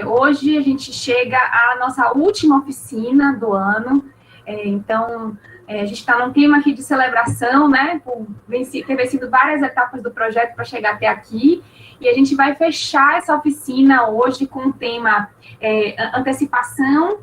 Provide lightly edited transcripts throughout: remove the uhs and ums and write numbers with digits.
Hoje a gente chega à nossa última oficina do ano, então a gente está num clima aqui de celebração, né, por ter vencido várias etapas do projeto para chegar até aqui, e a gente vai fechar essa oficina hoje com o tema antecipação,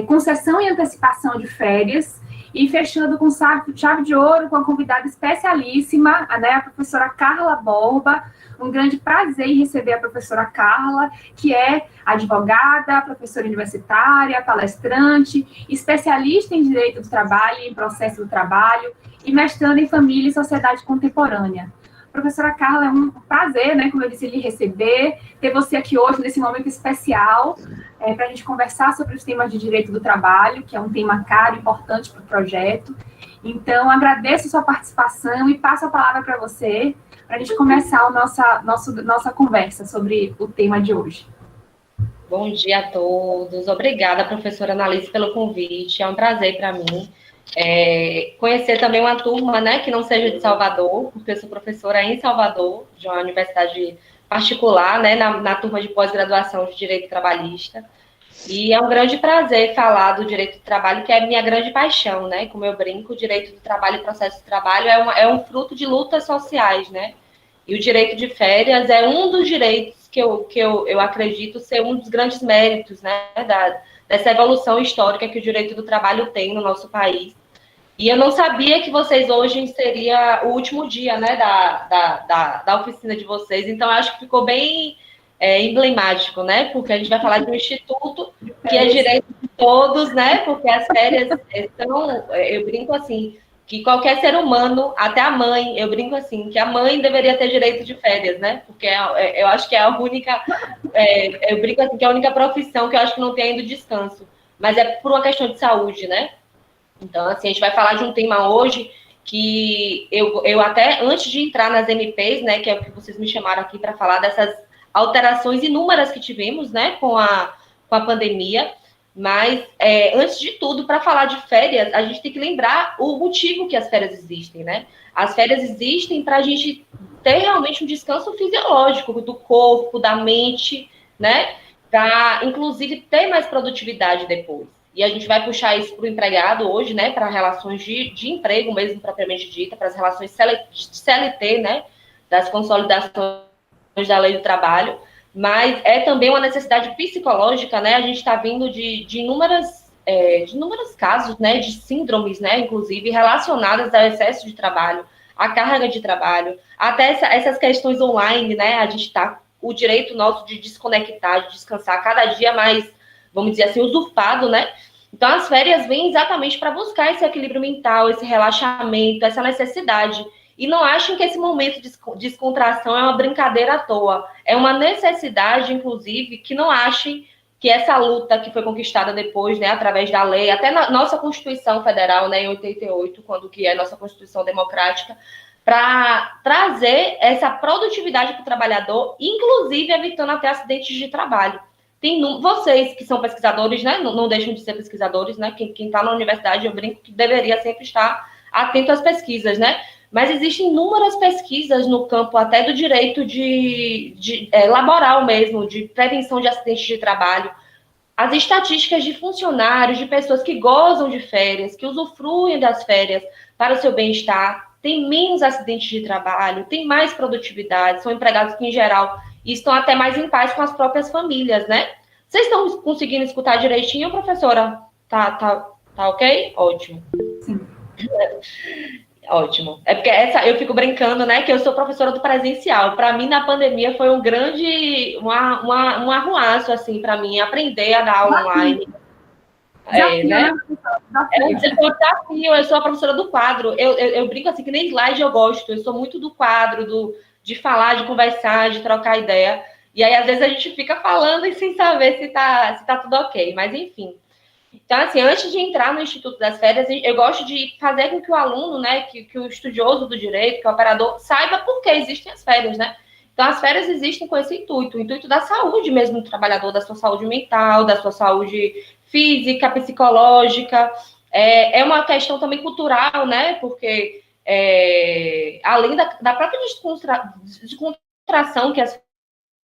concessão e antecipação de férias, e fechando com chave de ouro com a convidada especialíssima, né, a professora Carla Borba. Um grande prazer em receber a professora Carla, que é advogada, professora universitária, palestrante, especialista em direito do trabalho e em processo do trabalho, e mestrando em família e sociedade contemporânea. Professora Carla, é um prazer, né, como eu disse, lhe receber, ter você aqui hoje, nesse momento especial, para a gente conversar sobre os temas de direito do trabalho, que é um tema caro e importante para o projeto. Então, agradeço a sua participação e passo a palavra para você, para a gente começar a nossa conversa sobre o tema de hoje. Bom dia a todos. Obrigada, professora Analice, pelo convite. É um prazer para mim conhecer também uma turma, né, que não seja de Salvador, porque eu sou professora em Salvador, de uma universidade particular, né, na turma de pós-graduação de Direito Trabalhista. E é um grande prazer falar do direito do trabalho, que é a minha grande paixão, né? Como eu brinco, o direito do trabalho e processo de trabalho é um fruto de lutas sociais, né? E o direito de férias é um dos direitos que eu acredito ser um dos grandes méritos, né, dessa evolução histórica que o direito do trabalho tem no nosso país. E eu não sabia que vocês hoje seria o último dia, né, da oficina de vocês, então eu acho que ficou bem emblemático, né, porque a gente vai falar de um instituto que é direito de todos, né, porque as férias são, eu brinco assim, que qualquer ser humano, até a mãe, eu brinco assim, que a mãe deveria ter direito de férias, né? Porque eu acho que é a única, eu brinco assim, que é a única profissão que eu acho que não tem ainda descanso. Mas é por uma questão de saúde, né? Então, assim, a gente vai falar de um tema hoje que eu até, antes de entrar nas MPs, né, que é o que vocês me chamaram aqui para falar dessas alterações inúmeras que tivemos, né, com a pandemia. Mas, antes de tudo, para falar de férias, a gente tem que lembrar o motivo que as férias existem, né? As férias existem para a gente ter realmente um descanso fisiológico do corpo, da mente, né? Para, inclusive, ter mais produtividade depois. E a gente vai puxar isso para o empregado hoje, né? Para relações de emprego mesmo, propriamente dita, para as relações CLT, né? Das consolidações da lei do trabalho. Mas é também uma necessidade psicológica, né? A gente está vindo de inúmeros casos, né? De síndromes, né? Inclusive relacionadas ao excesso de trabalho, à carga de trabalho, até essas questões online, né? A gente está o direito nosso de desconectar, de descansar cada dia mais, vamos dizer assim, usurpado, né? Então as férias vêm exatamente para buscar esse equilíbrio mental, esse relaxamento, essa necessidade. E não achem que esse momento de descontração é uma brincadeira à toa. É uma necessidade, inclusive, que não achem que essa luta que foi conquistada depois, né, através da lei, até na nossa Constituição Federal, né, em 88, quando que é a nossa Constituição Democrática, para trazer essa produtividade para o trabalhador, inclusive evitando até acidentes de trabalho. Vocês que são pesquisadores, né, não deixam de ser pesquisadores, né, quem está na universidade, eu brinco que deveria sempre estar atento às pesquisas, né, mas existem inúmeras pesquisas no campo até do direito laboral mesmo, de prevenção de acidentes de trabalho. As estatísticas de funcionários, de pessoas que gozam de férias, que usufruem das férias para o seu bem-estar, tem menos acidentes de trabalho, tem mais produtividade, são empregados que, em geral, estão até mais em paz com as próprias famílias, né? Vocês estão conseguindo escutar direitinho, professora? Tá ok? Ótimo. Sim. Ótimo. É porque eu fico brincando, né, que eu sou professora do presencial. Para mim, na pandemia, foi um grande, um arruaço, assim, para mim, aprender a dar aula online. Desafio, né? Desafio. Eu sou a professora do quadro. Eu brinco assim, que nem slide eu gosto. Eu sou muito do quadro, de falar, de conversar, de trocar ideia. E aí, às vezes, a gente fica falando e sem saber se tá tudo ok. Mas, enfim. Então, assim, antes de entrar no Instituto das Férias, eu gosto de fazer com que o aluno, né, que o estudioso do direito, que o operador, saiba por que existem as férias, né? Então, as férias existem com esse intuito, o intuito da saúde mesmo do trabalhador, da sua saúde mental, da sua saúde física, psicológica. É uma questão também cultural, né? Porque, além da própria descontração que as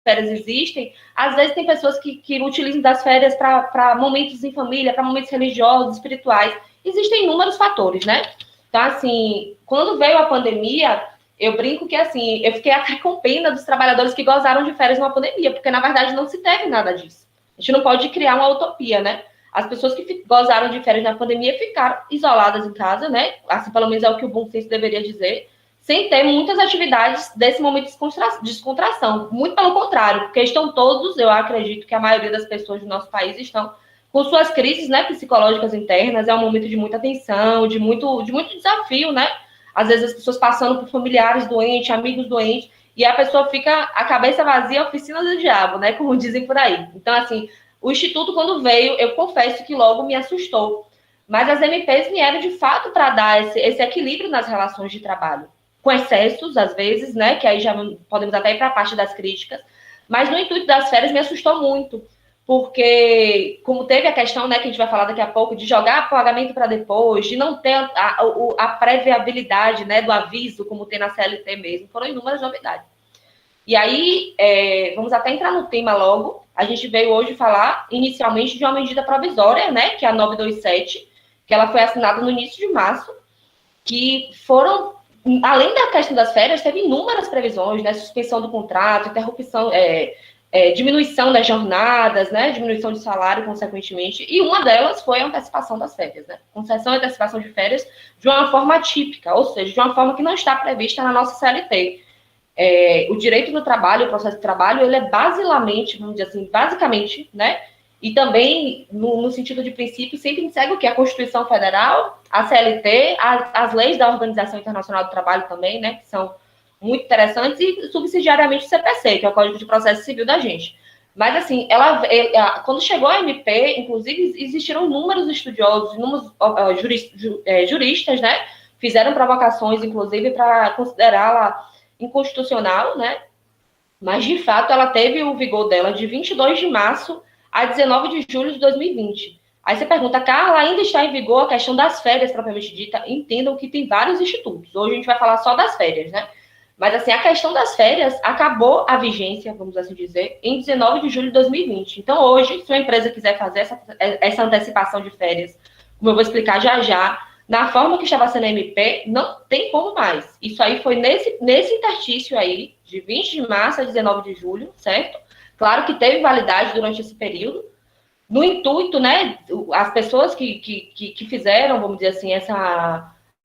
férias existem, às vezes tem pessoas que utilizam das férias para momentos em família, para momentos religiosos, espirituais. Existem inúmeros fatores, né? Então, assim, quando veio a pandemia, eu brinco que, assim, eu fiquei até com pena dos trabalhadores que gozaram de férias numa pandemia, porque, na verdade, não se teve nada disso. A gente não pode criar uma utopia, né? As pessoas que gozaram de férias na pandemia ficaram isoladas em casa, né? Assim, pelo menos é o que o bom senso deveria dizer, sem ter muitas atividades desse momento de descontração. Muito pelo contrário, porque estão todos, eu acredito que a maioria das pessoas do nosso país estão com suas crises, né, psicológicas internas. É um momento de muita tensão, de muito desafio, né? Às vezes as pessoas passando por familiares doentes, amigos doentes, e a pessoa fica a cabeça vazia, oficina do diabo, né? Como dizem por aí. Então, assim, o Instituto, quando veio, eu confesso que logo me assustou. Mas as MPs vieram, de fato, para dar esse equilíbrio nas relações de trabalho. Com excessos, às vezes, né? Que aí já podemos até ir para a parte das críticas. Mas no intuito das férias me assustou muito. Porque, como teve a questão, né, que a gente vai falar daqui a pouco, de jogar pagamento para depois, de não ter a previabilidade, né, do aviso, como tem na CLT mesmo, foram inúmeras novidades. E aí, vamos até entrar no tema logo. A gente veio hoje falar, inicialmente, de uma medida provisória, né, que é a 927, que ela foi assinada no início de março, que foram, além da questão das férias, teve inúmeras previsões, né, suspensão do contrato, interrupção, diminuição das jornadas, né, diminuição de salário, consequentemente, e uma delas foi a antecipação das férias, né, concessão e antecipação de férias de uma forma atípica, ou seja, de uma forma que não está prevista na nossa CLT. O direito do trabalho, o processo de trabalho, ele é basicamente, vamos dizer assim, basicamente, né, e também, no sentido de princípio, sempre segue o que? A Constituição Federal, a CLT, as leis da Organização Internacional do Trabalho também, né, que são muito interessantes, e subsidiariamente o CPC, que é o Código de Processo Civil da gente. Mas, assim, quando chegou a MP, inclusive, existiram inúmeros estudiosos, inúmeros juristas, né, fizeram provocações, inclusive, para considerá-la inconstitucional, né, mas, de fato, ela teve o vigor dela de 22 de março a 19 de julho de 2020. Aí você pergunta, Carla, ainda está em vigor a questão das férias, propriamente dita? Entendam que tem vários institutos. Hoje a gente vai falar só das férias, né? Mas, assim, a questão das férias acabou a vigência, vamos assim dizer, em 19 de julho de 2020. Então, hoje, se uma empresa quiser fazer essa antecipação de férias, como eu vou explicar já já, na forma que estava sendo a MP, não tem como mais. Isso aí foi nesse interstício aí, de 20 de março a 19 de julho, certo? Claro que teve validade durante esse período. No intuito, né, as pessoas que fizeram, vamos dizer assim,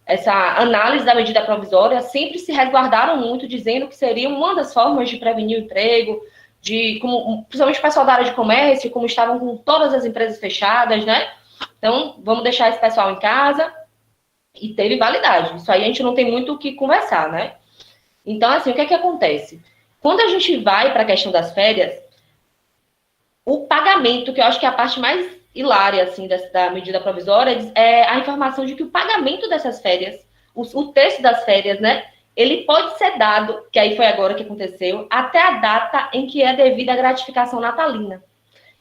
essa análise da medida provisória sempre se resguardaram muito, dizendo que seria uma das formas de prevenir o emprego, principalmente o pessoal da área de comércio, como estavam com todas as empresas fechadas, né? Então, vamos deixar esse pessoal em casa, e teve validade. Isso aí a gente não tem muito o que conversar, né? Então, assim, o que é que acontece? Quando a gente vai para a questão das férias, o pagamento, que eu acho que é a parte mais hilária, assim, da medida provisória, é a informação de que o pagamento dessas férias, o texto das férias, né, ele pode ser dado, que aí foi agora que aconteceu, até a data em que é devida a gratificação natalina.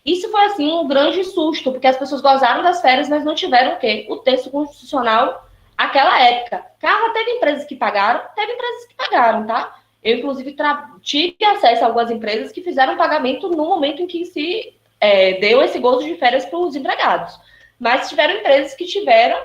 Isso foi, assim, um grande susto, porque as pessoas gozaram das férias, mas não tiveram o quê? O texto constitucional aquela época. Carla, teve empresas que pagaram? Teve empresas que pagaram, tá? Eu, inclusive, tive acesso a algumas empresas que fizeram pagamento no momento em que se deu esse gozo de férias para os empregados. Mas tiveram empresas que tiveram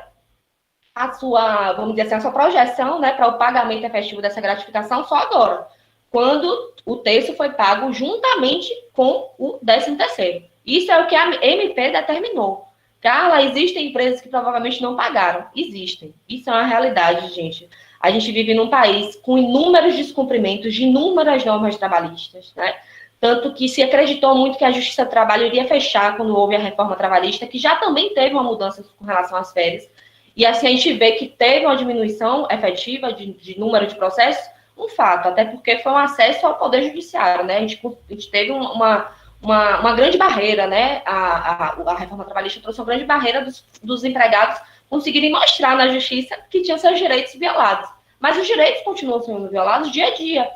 a sua, vamos dizer assim, a sua projeção, né, para o pagamento efetivo dessa gratificação só agora, quando o texto foi pago juntamente com o 13º. Isso é o que a MP determinou. Carla, existem empresas que provavelmente não pagaram. Existem. Isso é uma realidade, gente. A gente vive num país com inúmeros descumprimentos de inúmeras normas trabalhistas, né? Tanto que se acreditou muito que a Justiça do Trabalho iria fechar quando houve a reforma trabalhista, que já também teve uma mudança com relação às férias. E assim a gente vê que teve uma diminuição efetiva de número de processos, um fato, até porque foi um acesso ao Poder Judiciário, né? A gente teve uma grande barreira, né? A reforma trabalhista trouxe uma grande barreira dos empregados conseguirem mostrar na justiça que tinham seus direitos violados. Mas os direitos continuam sendo violados dia a dia.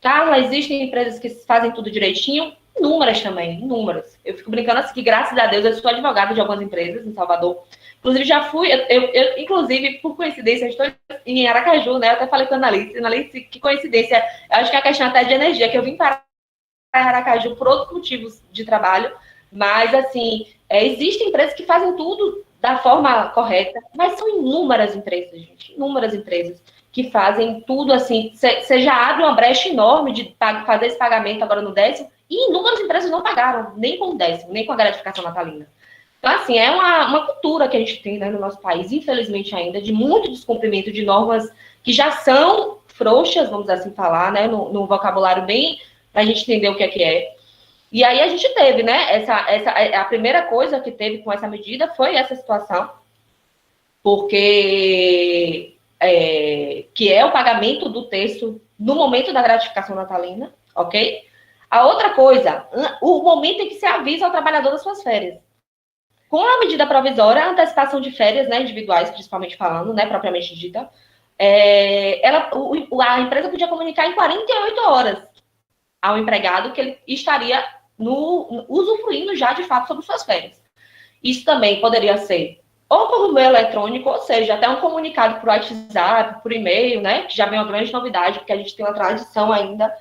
Carla, existem empresas que fazem tudo direitinho, inúmeras também, inúmeras. Eu fico brincando assim que, graças a Deus, eu sou advogada de algumas empresas em Salvador. Inclusive, já fui, inclusive, por coincidência, eu estou em Aracaju, né? Eu até falei com a Analice, que coincidência, eu acho que é a questão até de energia, que eu vim para Aracaju por outros motivos de trabalho, mas, assim, existem empresas que fazem tudo da forma correta, mas são inúmeras empresas, gente, inúmeras empresas que fazem tudo assim, você já abre uma brecha enorme de fazer esse pagamento agora no 10º, e inúmeras empresas não pagaram, nem com o 10º, nem com a gratificação natalina. Então, assim, é uma cultura que a gente tem, né, no nosso país, infelizmente ainda, de muito descumprimento de normas que já são frouxas, vamos assim falar, né, no vocabulário bem, para a gente entender o que é. E aí a gente teve, né, a primeira coisa que teve com essa medida foi essa situação, porque que é o pagamento do terço no momento da gratificação natalina, ok? A outra coisa, o momento em que se avisa ao trabalhador das suas férias. Com a medida provisória, a antecipação de férias, né, individuais, principalmente falando, né, propriamente dita, a empresa podia comunicar em 48 horas ao empregado que ele estaria usufruindo já, de fato, sobre suas férias. Isso também poderia ser ou por meio eletrônico, ou seja, até um comunicado por WhatsApp, por e-mail, né, que já vem uma grande novidade, porque a gente tem uma tradição ainda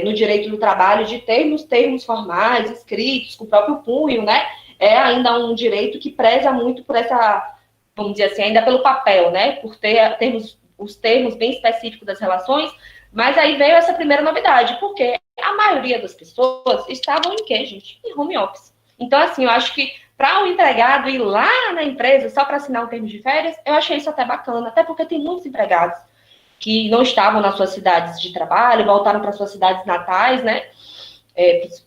no direito do trabalho de termos formais, escritos, com o próprio punho, né, é ainda um direito que preza muito por essa, vamos dizer assim, ainda pelo papel, né, por termos os termos bem específicos das relações, mas aí veio essa primeira novidade, porque a maioria das pessoas estavam em quê, gente? Em home office. Então, assim, eu acho que para o empregado ir lá na empresa só para assinar um termo de férias, eu achei isso até bacana, até porque tem muitos empregados que não estavam nas suas cidades de trabalho, voltaram para suas cidades natais, né,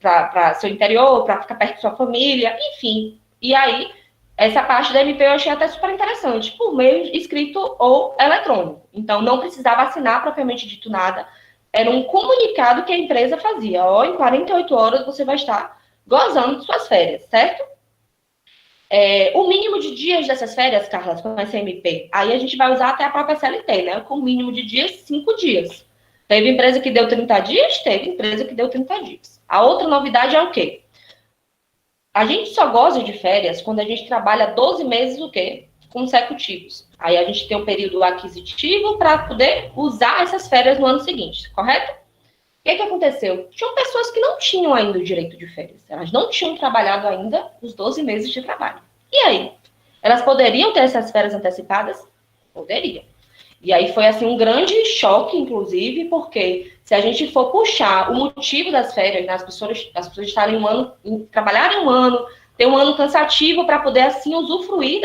para seu interior, para ficar perto de sua família, enfim. E aí, essa parte da MP eu achei até super interessante, por meio escrito ou eletrônico. Então, não precisava assinar propriamente dito nada, era um comunicado que a empresa fazia. Ó, em 48 horas você vai estar gozando de suas férias, certo? O mínimo de dias dessas férias, Carla, com essa MP, aí a gente vai usar até a própria CLT, né? Com o mínimo de dias, 5 dias. Teve empresa que deu 30 dias, teve empresa que deu 30 dias. A outra novidade é o quê? A gente só goza de férias quando a gente trabalha 12 meses, o quê? Consecutivos. Aí a gente tem um período aquisitivo para poder usar essas férias no ano seguinte, correto? O que aconteceu? Tinham pessoas que não tinham ainda o direito de férias. Elas não tinham trabalhado ainda os 12 meses de trabalho. E aí? Elas poderiam ter essas férias antecipadas? Poderiam. E aí foi, assim, um grande choque, inclusive, porque se a gente for puxar o motivo das férias, né, as pessoas estarem trabalharem um ano, ter um ano cansativo para poder, assim, usufruir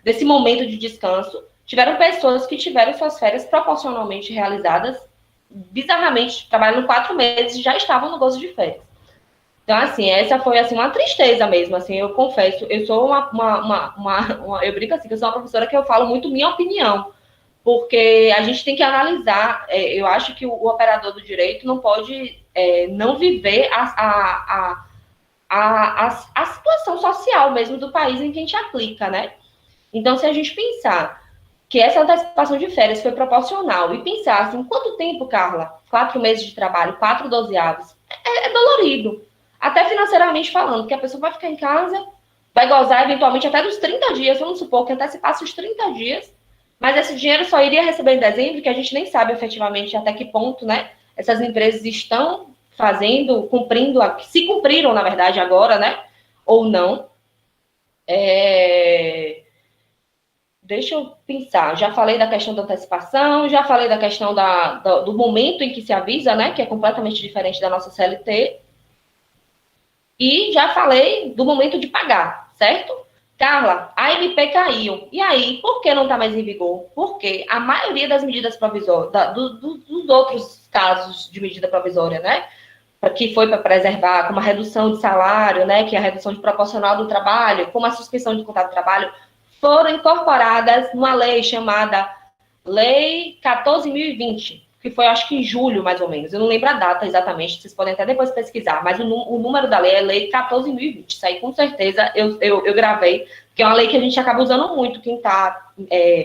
desse momento de descanso, tiveram pessoas que tiveram suas férias proporcionalmente realizadas, bizarramente, trabalhando 4 meses e já estavam no gozo de férias. Então, assim, essa foi, assim, uma tristeza mesmo, assim, eu confesso, eu sou eu brinco assim, que eu sou uma professora que eu falo muito minha opinião, porque a gente tem que analisar, eu acho que o operador do direito não pode não viver a situação social mesmo do país em que a gente aplica, né? Então, se a gente pensar que essa antecipação de férias foi proporcional e pensar assim, quanto tempo, Carla? 4 meses de trabalho, 4 dozeavos, é dolorido. Até financeiramente falando, que a pessoa vai ficar em casa, vai gozar eventualmente até dos 30 dias, vamos supor que antecipasse os 30 dias, mas esse dinheiro só iria receber em dezembro, que a gente nem sabe efetivamente até que ponto, né, essas empresas estão cumprindo, se cumpriram, na verdade, agora, né, ou não. Deixa eu pensar, já falei da questão da antecipação, já falei da questão do momento em que se avisa, né, que é completamente diferente da nossa CLT, e já falei do momento de pagar, certo? Carla, a MP caiu. E aí, por que não está mais em vigor? Porque a maioria das medidas provisórias, dos outros casos de medida provisória, né, que foi para preservar, como a redução de salário, né, que é a redução de proporcional do trabalho, como a suspensão de contrato de trabalho, foram incorporadas numa lei chamada Lei 14.020, que foi, acho que em julho, mais ou menos. Eu não lembro a data exatamente, vocês podem até depois pesquisar, mas o número da lei é Lei 14.020. Isso aí, com certeza, eu gravei, porque é uma lei que a gente acaba usando muito, quem está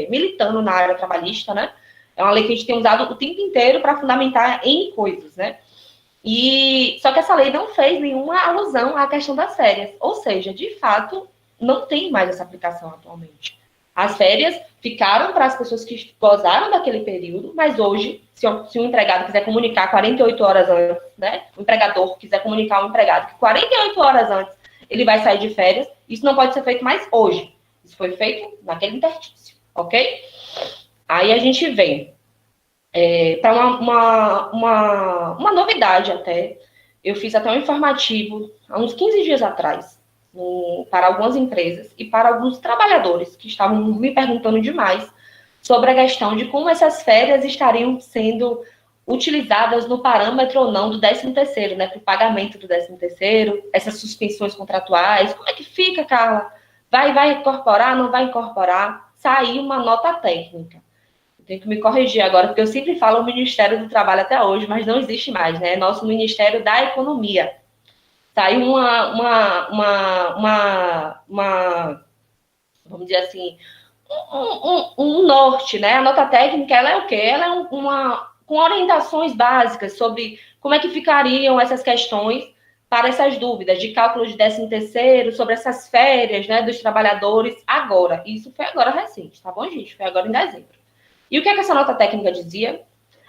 militando na área trabalhista, né? É uma lei que a gente tem usado o tempo inteiro para fundamentar em coisas, né? Só que essa lei não fez nenhuma alusão à questão das férias. Ou seja, de fato, não tem mais essa aplicação atualmente. As férias ficaram para as pessoas que gozaram daquele período, mas hoje, se um empregado quiser comunicar 48 horas antes, né? O empregador quiser comunicar ao empregado que 48 horas antes ele vai sair de férias, isso não pode ser feito mais hoje. Isso foi feito naquele interstício, ok? Aí a gente vem para uma novidade até. Eu fiz até um informativo há uns 15 dias atrás, para algumas empresas e para alguns trabalhadores que estavam me perguntando demais sobre a questão de como essas férias estariam sendo utilizadas no parâmetro ou não do 13º, né, para o pagamento do 13º, essas suspensões contratuais, como é que fica, Carla? Vai incorporar, não vai incorporar? Saiu uma nota técnica. Eu tenho que me corrigir agora, porque eu sempre falo o Ministério do Trabalho até hoje, mas não existe mais, né? Nosso Ministério da Economia. Saiu vamos dizer assim, um norte, né? A nota técnica, ela é o quê? Ela é com orientações básicas sobre como é que ficariam essas questões para essas dúvidas de cálculo de 13º, sobre essas férias, né, dos trabalhadores agora. Isso foi agora recente, tá bom, gente? Foi agora em dezembro. E o que é que essa nota técnica dizia?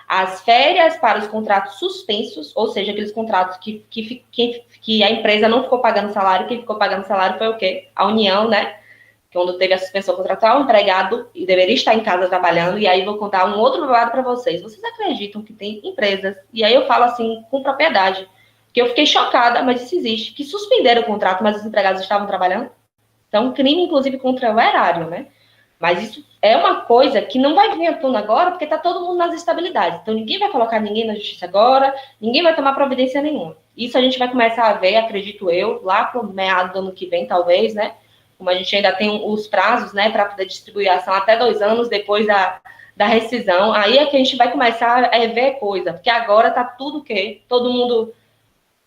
As férias para os contratos suspensos, ou seja, aqueles contratos que a empresa não ficou pagando salário, quem ficou pagando salário foi o quê? A União, né? Quando teve a suspensão contratual, o empregado deveria estar em casa trabalhando, e aí vou contar um outro lado para vocês. Vocês acreditam que tem empresas, e aí eu falo assim com propriedade, que eu fiquei chocada, mas isso existe, que suspenderam o contrato, mas os empregados estavam trabalhando? Então, crime, inclusive, contra o erário, né? Mas isso é uma coisa que não vai vir à tona agora, porque está todo mundo nas estabilidades. Então, ninguém vai colocar ninguém na justiça agora, ninguém vai tomar providência nenhuma. Isso a gente vai começar a ver, acredito eu, lá para o meado do ano que vem, talvez, né? Como a gente ainda tem os prazos, né, para poder distribuir a ação até 2 anos depois da rescisão, aí é que a gente vai começar a ver coisa, porque agora tá tudo o quê? Todo mundo,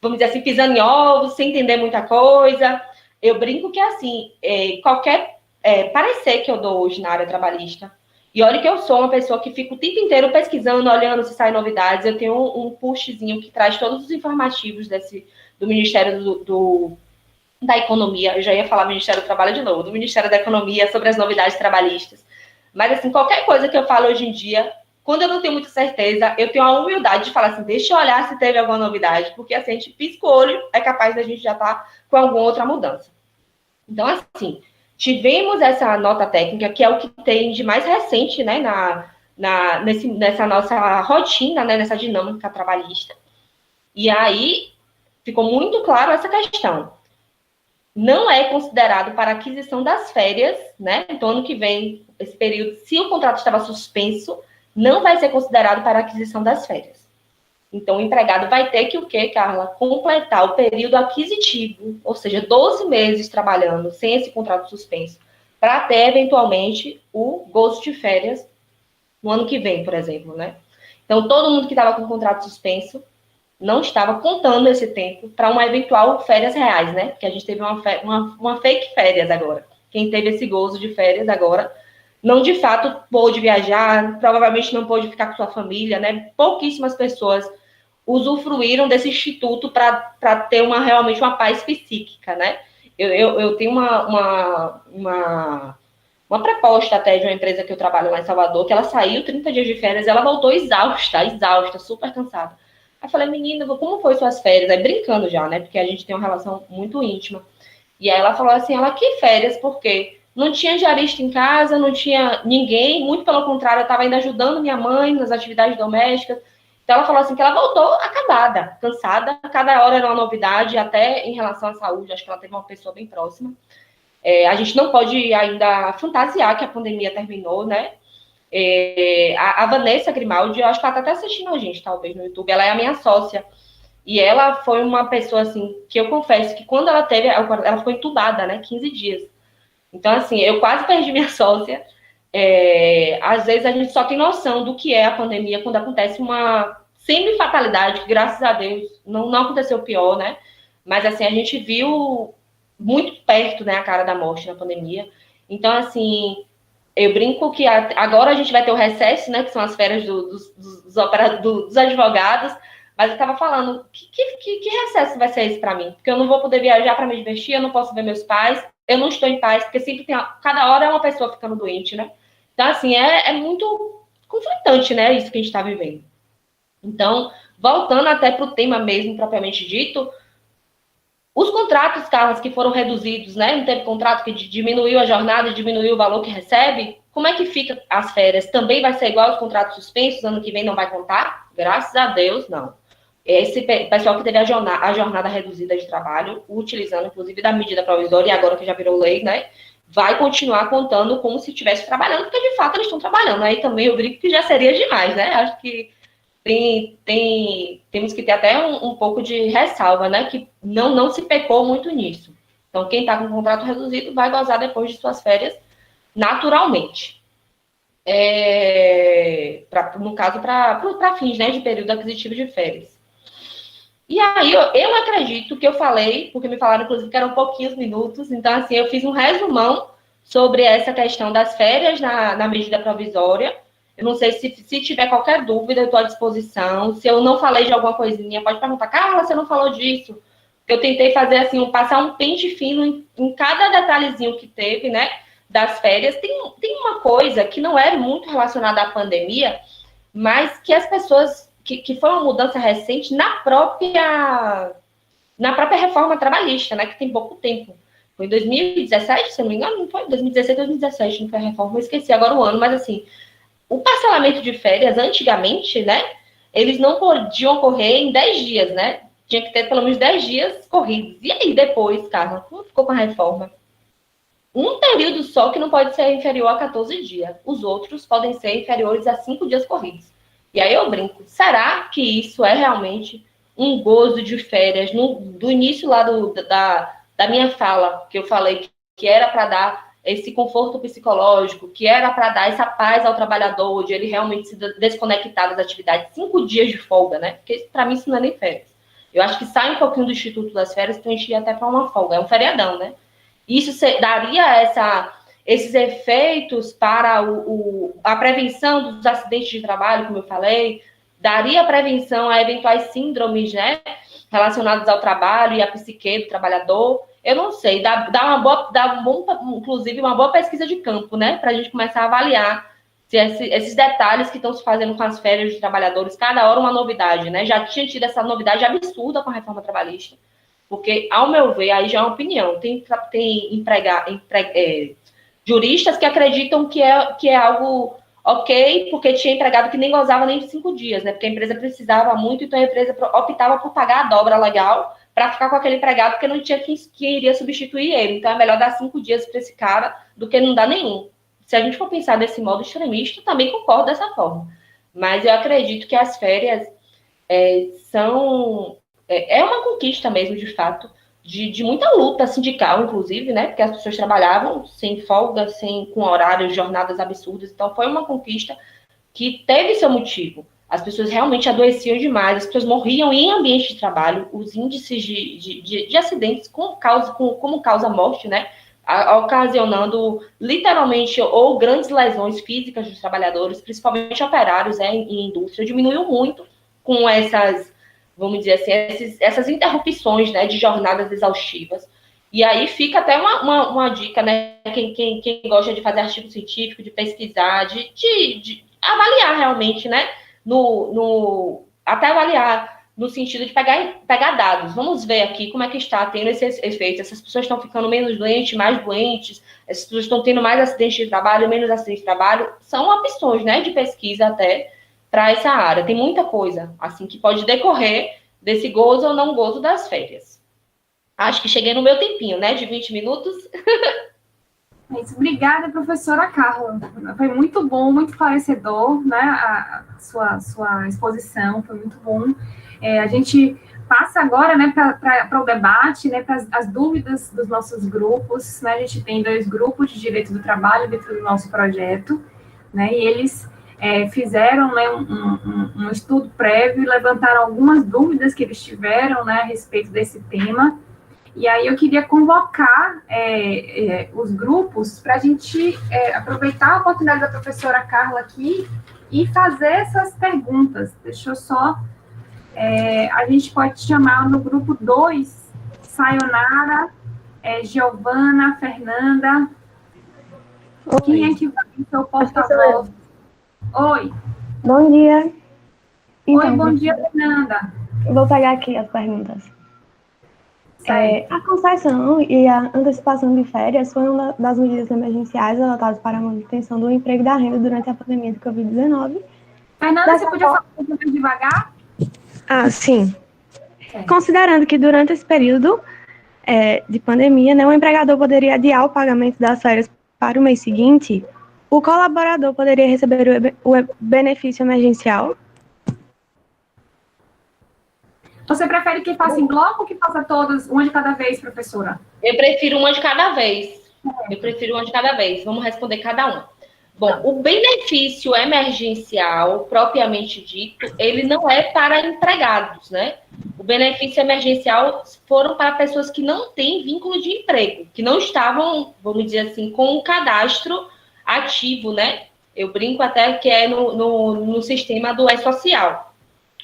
vamos dizer assim, pisando em ovos, sem entender muita coisa. Eu brinco que, assim, qualquer parecer que eu dou hoje na área trabalhista, e olha que eu sou uma pessoa que fica o tempo inteiro pesquisando, olhando se saem novidades, eu tenho um postzinho que traz todos os informativos do Ministério da Economia, eu já ia falar Ministério do Trabalho de novo, do Ministério da Economia, sobre as novidades trabalhistas. Mas, assim, qualquer coisa que eu falo hoje em dia, quando eu não tenho muita certeza, eu tenho a humildade de falar assim, deixa eu olhar se teve alguma novidade, porque, assim, a gente pisca o olho, é capaz da gente já estar com alguma outra mudança. Então, assim, tivemos essa nota técnica, que é o que tem de mais recente, né, nessa nossa rotina, né, nessa dinâmica trabalhista. E aí, ficou muito claro essa questão. Não é considerado para aquisição das férias, né? Então, ano que vem, esse período, se o contrato estava suspenso, não vai ser considerado para aquisição das férias. Então, o empregado vai ter que o quê, Carla? Completar o período aquisitivo, ou seja, 12 meses trabalhando sem esse contrato suspenso, para ter, eventualmente, o gozo de férias no ano que vem, por exemplo, né? Então, todo mundo que estava com o contrato suspenso não estava contando esse tempo para uma eventual férias reais, né? Porque a gente teve uma fake férias agora. Quem teve esse gozo de férias agora, não de fato pôde viajar, provavelmente não pôde ficar com sua família, né? Pouquíssimas pessoas usufruíram desse instituto para ter realmente uma paz psíquica, né? Eu tenho uma proposta até de uma empresa que eu trabalho lá em Salvador, que ela saiu 30 dias de férias, ela voltou exausta, super cansada. Aí eu falei, menina, como foi suas férias? Aí brincando já, né? Porque a gente tem uma relação muito íntima. E aí ela falou assim, que férias? Por quê? Não tinha diarista em casa, não tinha ninguém, muito pelo contrário, eu estava ainda ajudando minha mãe nas atividades domésticas. Então ela falou assim que ela voltou acabada, cansada, cada hora era uma novidade, até em relação à saúde, acho que ela teve uma pessoa bem próxima. A gente não pode ainda fantasiar que a pandemia terminou, né? A Vanessa Grimaldi, eu acho que ela está até assistindo a gente, talvez, no YouTube, ela é a minha sócia, e ela foi uma pessoa, assim, que eu confesso que quando ela ela ficou entubada, né, 15 dias. Então, assim, eu quase perdi minha sócia. Às vezes a gente só tem noção do que é a pandemia quando acontece uma semi-fatalidade, que graças a Deus não aconteceu pior, né, mas, assim, a gente viu muito perto, né, a cara da morte na pandemia. Então, assim, eu brinco que agora a gente vai ter o recesso, né, que são as férias dos advogados, mas eu estava falando, que recesso vai ser esse para mim? Porque eu não vou poder viajar para me divertir, eu não posso ver meus pais, eu não estou em paz, porque sempre tem, cada hora é uma pessoa ficando doente, né? Então, assim, é muito conflitante, né, isso que a gente está vivendo. Então, voltando até para o tema mesmo, propriamente dito, os contratos, Carlos, que foram reduzidos, né? Não teve contrato que diminuiu a jornada, diminuiu o valor que recebe. Como é que fica as férias? Também vai ser igual aos contratos suspensos? Ano que vem não vai contar? Graças a Deus, não. Esse pessoal que teve a jornada reduzida de trabalho, utilizando, inclusive, da medida provisória, e agora que já virou lei, né? Vai continuar contando como se estivesse trabalhando, porque, de fato, eles estão trabalhando. Aí também eu brinco que já seria demais, né? Acho que temos que ter até um pouco de ressalva, né? Que não se pecou muito nisso. Então, quem está com contrato reduzido vai gozar depois de suas férias naturalmente. No caso, para fins, né, de período aquisitivo de férias. E aí, eu acredito que eu falei, porque me falaram, inclusive, que eram pouquinhos minutos, então, assim, eu fiz um resumão sobre essa questão das férias na medida provisória. Eu não sei se tiver qualquer dúvida, eu estou à disposição. Se eu não falei de alguma coisinha, pode perguntar, Carla, você não falou disso? Eu tentei fazer, assim, passar um pente fino em cada detalhezinho que teve, né, das férias. Tem uma coisa que não é muito relacionada à pandemia, mas que as pessoas, que foi uma mudança recente na própria reforma trabalhista, né, que tem pouco tempo. Foi em 2017, se não me engano, não foi? 2016, 2017, não foi a reforma, eu esqueci agora o ano, mas assim, o parcelamento de férias, antigamente, né, eles não podiam ocorrer em 10 dias, né? Tinha que ter pelo menos 10 dias corridos. E aí, depois, Carla, como ficou com a reforma? Um período só que não pode ser inferior a 14 dias. Os outros podem ser inferiores a 5 dias corridos. E aí eu brinco, será que isso é realmente um gozo de férias? Do início lá da minha fala, que eu falei que era para dar esse conforto psicológico, que era para dar essa paz ao trabalhador, de ele realmente se desconectar das atividades, 5 dias de folga, né? Porque para mim isso não é nem férias. Eu acho que sai um pouquinho do Instituto das Férias, então a gente ia até para uma folga, é um feriadão, né? Isso daria esses efeitos para a prevenção dos acidentes de trabalho, como eu falei, daria prevenção a eventuais síndromes, né, relacionadas ao trabalho e à psique do trabalhador. Eu não sei, inclusive uma boa pesquisa de campo, né, para a gente começar a avaliar se esses detalhes que estão se fazendo com as férias de trabalhadores, cada hora uma novidade, né? Já tinha tido essa novidade absurda com a reforma trabalhista, porque, ao meu ver, aí já é uma opinião, tem juristas que acreditam que é algo ok, porque tinha empregado que nem gozava nem de 5 dias, né? Porque a empresa precisava muito, então a empresa optava por pagar a dobra legal para ficar com aquele empregado, porque não tinha quem iria substituir ele. Então é melhor dar 5 dias para esse cara do que não dar nenhum. Se a gente for pensar desse modo extremista, também concordo dessa forma. Mas eu acredito que as férias são uma conquista mesmo, de fato, de muita luta sindical, inclusive, né? Porque as pessoas trabalhavam sem folga, com horários, jornadas absurdas. Então, foi uma conquista que teve seu motivo. As pessoas realmente adoeciam demais, as pessoas morriam em ambiente de trabalho, os índices de acidentes como causa morte, né? Ocasionando literalmente ou grandes lesões físicas dos trabalhadores, principalmente operários em indústria, diminuiu muito com essas, vamos dizer assim, essas interrupções, né, de jornadas exaustivas. E aí fica até uma dica, né, quem gosta de fazer artigo científico, de pesquisar, de avaliar realmente, né, até avaliar no sentido de pegar dados. Vamos ver aqui como é que está tendo esses efeitos. Essas pessoas estão ficando menos doentes, mais doentes, essas pessoas estão tendo mais acidentes de trabalho, menos acidentes de trabalho. São opções, né, de pesquisa até para essa área. Tem muita coisa, assim, que pode decorrer desse gozo ou não gozo das férias. Acho que cheguei no meu tempinho, né, de 20 minutos. É isso. Obrigada, professora Carla. Foi muito bom, muito esclarecedor, né, a sua exposição, foi muito bom. A gente passa agora, né, para o debate, né, para as dúvidas dos nossos grupos, né, a gente tem 2 grupos de direito do trabalho dentro do nosso projeto, né, e eles fizeram, né, um estudo prévio e levantaram algumas dúvidas que eles tiveram, né, a respeito desse tema. E aí eu queria convocar os grupos para a gente aproveitar a oportunidade da professora Carla aqui e fazer essas perguntas. Deixa eu só... a gente pode chamar no grupo 2, Sayonara, Giovana, Fernanda. Oi. Quem é que vai ser o porta-voz? Oi. Bom dia. Então, Oi, bom dia, Fernanda. Vou pegar aqui as perguntas. A concessão e a antecipação de férias foi uma das medidas emergenciais adotadas para a manutenção do emprego e da renda durante a pandemia de Covid-19. Fernanda, você podia falar um pouco mais devagar? Sim. Considerando que durante esse período de pandemia, o empregador poderia adiar o pagamento das férias para o mês seguinte, o colaborador poderia receber o benefício emergencial. Você prefere que faça em bloco ou que faça todas, uma de cada vez, professora? Eu prefiro uma de cada vez. Vamos responder cada um. Bom, o benefício emergencial, propriamente dito, ele não é para empregados, né? O benefício emergencial foram para pessoas que não têm vínculo de emprego, que não estavam, vamos dizer assim, com o cadastro ativo, né? Eu brinco até que é no sistema do E-Social.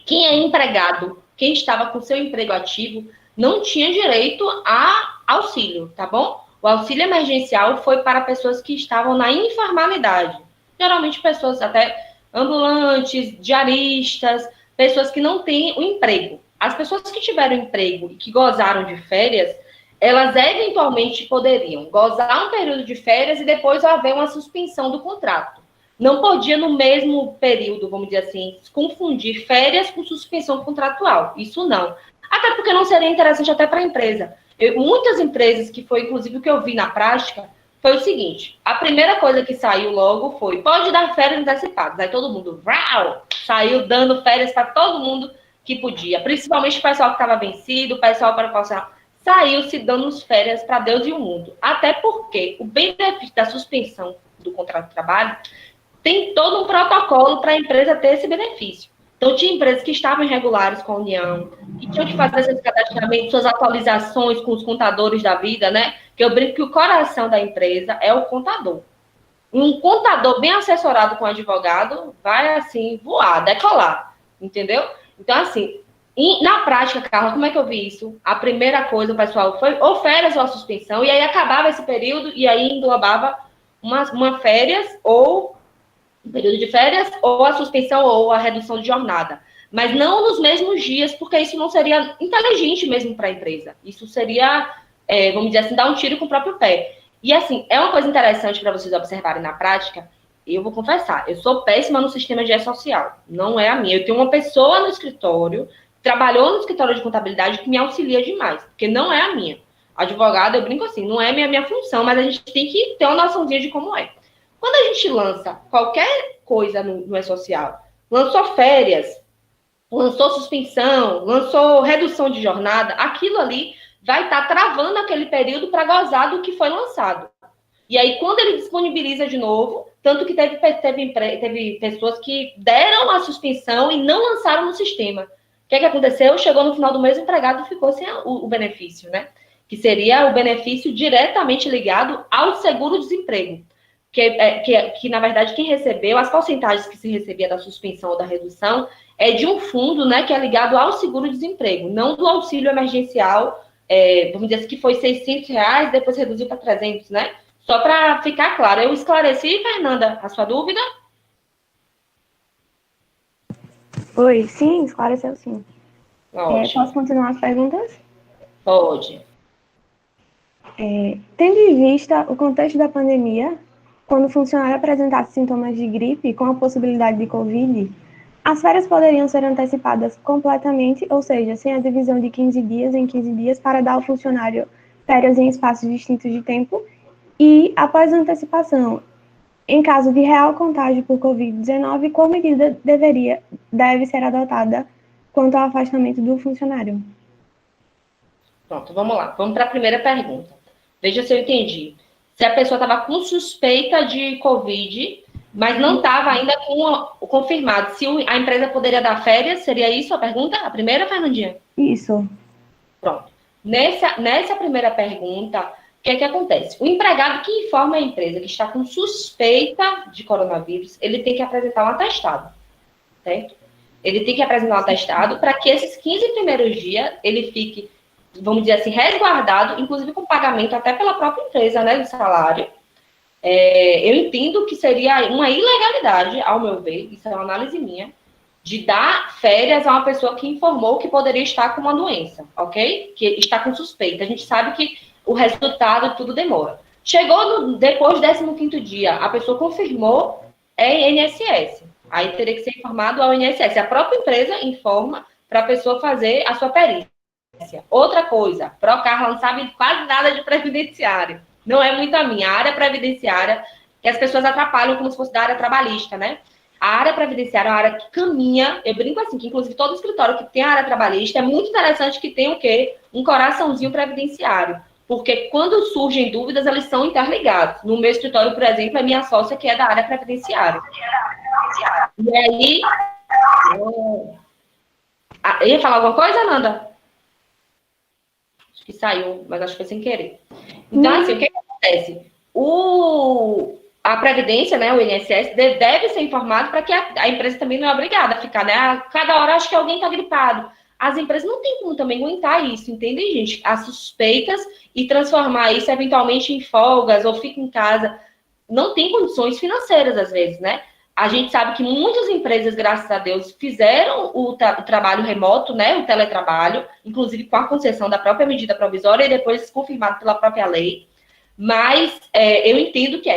Quem é empregado, quem estava com seu emprego ativo, não tinha direito a auxílio, tá bom? O auxílio emergencial foi para pessoas que estavam na informalidade. Geralmente pessoas até ambulantes, diaristas, pessoas que não têm o emprego. As pessoas que tiveram emprego e que gozaram de férias, elas eventualmente poderiam gozar um período de férias e depois haver uma suspensão do contrato. Não podia, no mesmo período, vamos dizer assim, confundir férias com suspensão contratual. Isso não. Até porque não seria interessante até para a empresa. Muitas empresas, que foi inclusive o que eu vi na prática, foi o seguinte: a primeira coisa que saiu logo foi, pode dar férias antecipadas. Aí todo mundo, saiu dando férias para todo mundo que podia. Principalmente o pessoal que estava vencido, o pessoal para passar, saiu se dando férias para Deus e o mundo. Até porque o benefício da suspensão do contrato de trabalho tem todo um protocolo para a empresa ter esse benefício. Então, tinha empresas que estavam irregulares com a União, que tinham que fazer seus cadastramentos, suas atualizações com os contadores da vida, né? Que eu brinco que o coração da empresa é o contador. Um contador bem assessorado com um advogado vai, assim, voar, decolar, entendeu? Então, assim, na prática, Carla, como é que eu vi isso? A primeira coisa, o pessoal, foi ou férias ou a suspensão, e aí acabava esse período, e aí englobava uma férias ou um período de férias, ou a suspensão ou a redução de jornada. Mas não nos mesmos dias, porque isso não seria inteligente mesmo para a empresa. Isso seria, vamos dizer assim, dar um tiro com o próprio pé. E assim, é uma coisa interessante para vocês observarem na prática. Eu vou confessar, eu sou péssima no sistema de E-Social. Não é a minha. Eu tenho uma pessoa no escritório, trabalhou no escritório de contabilidade, que me auxilia demais, porque não é a minha. Advogada, eu brinco assim, não é minha função, mas a gente tem que ter uma noçãozinha de como é. Quando a gente lança qualquer coisa no E-Social, lançou férias, lançou suspensão, lançou redução de jornada, aquilo ali vai estar travando aquele período para gozar do que foi lançado. E aí, quando ele disponibiliza de novo, tanto que teve pessoas que deram a suspensão e não lançaram no sistema. O que aconteceu? Chegou no final do mês, o empregado ficou sem o benefício, né? Que seria o benefício diretamente ligado ao seguro-desemprego. Que, na verdade, quem recebeu, as porcentagens que se recebia da suspensão ou da redução, é de um fundo, né, que é ligado ao seguro-desemprego, não do auxílio emergencial, vamos dizer assim, que foi R$600, depois reduziu para 300, né? Só para ficar claro. Eu esclareci, Fernanda, a sua dúvida? Oi, sim, esclareceu sim. Posso continuar as perguntas? Pode. Tendo em vista o contexto da pandemia, quando o funcionário apresentasse sintomas de gripe com a possibilidade de Covid, as férias poderiam ser antecipadas completamente, ou seja, sem a divisão de 15 dias em 15 dias, para dar ao funcionário férias em espaços distintos de tempo. E, após a antecipação, em caso de real contágio por Covid-19, qual medida deve ser adotada quanto ao afastamento do funcionário? Pronto, vamos lá. Vamos para a primeira pergunta. Veja se eu entendi. Se a pessoa estava com suspeita de Covid, mas não estava ainda confirmado. Se a empresa poderia dar férias, seria isso a pergunta? A primeira, Fernandinha? Isso. Pronto. Nessa primeira pergunta, o que é que acontece? O empregado que informa a empresa que está com suspeita de coronavírus, ele tem que apresentar um atestado, certo? Ele tem que apresentar um atestado para que esses 15 primeiros dias ele fique vamos dizer assim, resguardado, inclusive com pagamento até pela própria empresa, né, do salário. Eu entendo que seria uma ilegalidade, ao meu ver, isso é uma análise minha, de dar férias a uma pessoa que informou que poderia estar com uma doença, ok? Que está com suspeita. A gente sabe que o resultado tudo demora. Chegou depois do 15º dia, a pessoa confirmou, é INSS. Aí teria que ser informado ao INSS. A própria empresa informa para a pessoa fazer a sua perícia. Outra coisa, Procar não sabe quase nada de previdenciário. Não é muito a minha. A área previdenciária, que as pessoas atrapalham como se fosse da área trabalhista, né? A área previdenciária é uma área que caminha, eu brinco assim, que inclusive todo escritório que tem a área trabalhista é muito interessante que tenha o quê? Um coraçãozinho previdenciário. Porque quando surgem dúvidas, eles são interligados. No meu escritório, por exemplo, é minha sócia que é da área previdenciária. E aí... ia falar alguma coisa, Nanda? Acho que saiu, mas acho que foi sem querer. Então, assim, o que acontece? A Previdência, né, o INSS, deve ser informado para que a empresa também não é obrigada a ficar, né? Cada hora acho que alguém está gripado. As empresas não têm como também aguentar isso, entendem, gente? As suspeitas e transformar isso eventualmente em folgas ou fica em casa. Não tem condições financeiras, às vezes, né? A gente sabe que muitas empresas, graças a Deus, fizeram o trabalho remoto, né? O teletrabalho, inclusive com a concessão da própria medida provisória e depois confirmado pela própria lei. Mas eu entendo que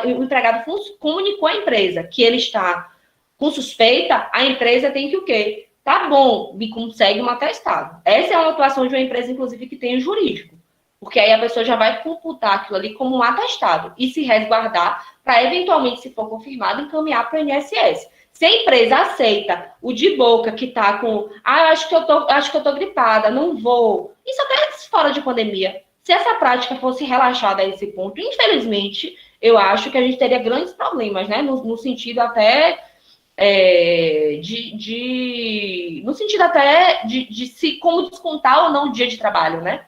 o empregado comunicou à empresa que ele está com suspeita, a empresa tem que o quê? Tá bom, me consegue um atestado. Essa é uma atuação de uma empresa, inclusive, que tem o jurídico. Porque aí a pessoa já vai computar aquilo ali como um atestado e se resguardar para, eventualmente, se for confirmado, encaminhar para o INSS. Se a empresa aceita o de boca que está com... acho que eu tô gripada, não vou. Isso até fora de pandemia. Se essa prática fosse relaxada a esse ponto, infelizmente, eu acho que a gente teria grandes problemas, né? No sentido até no sentido até de se como descontar ou não o dia de trabalho, né?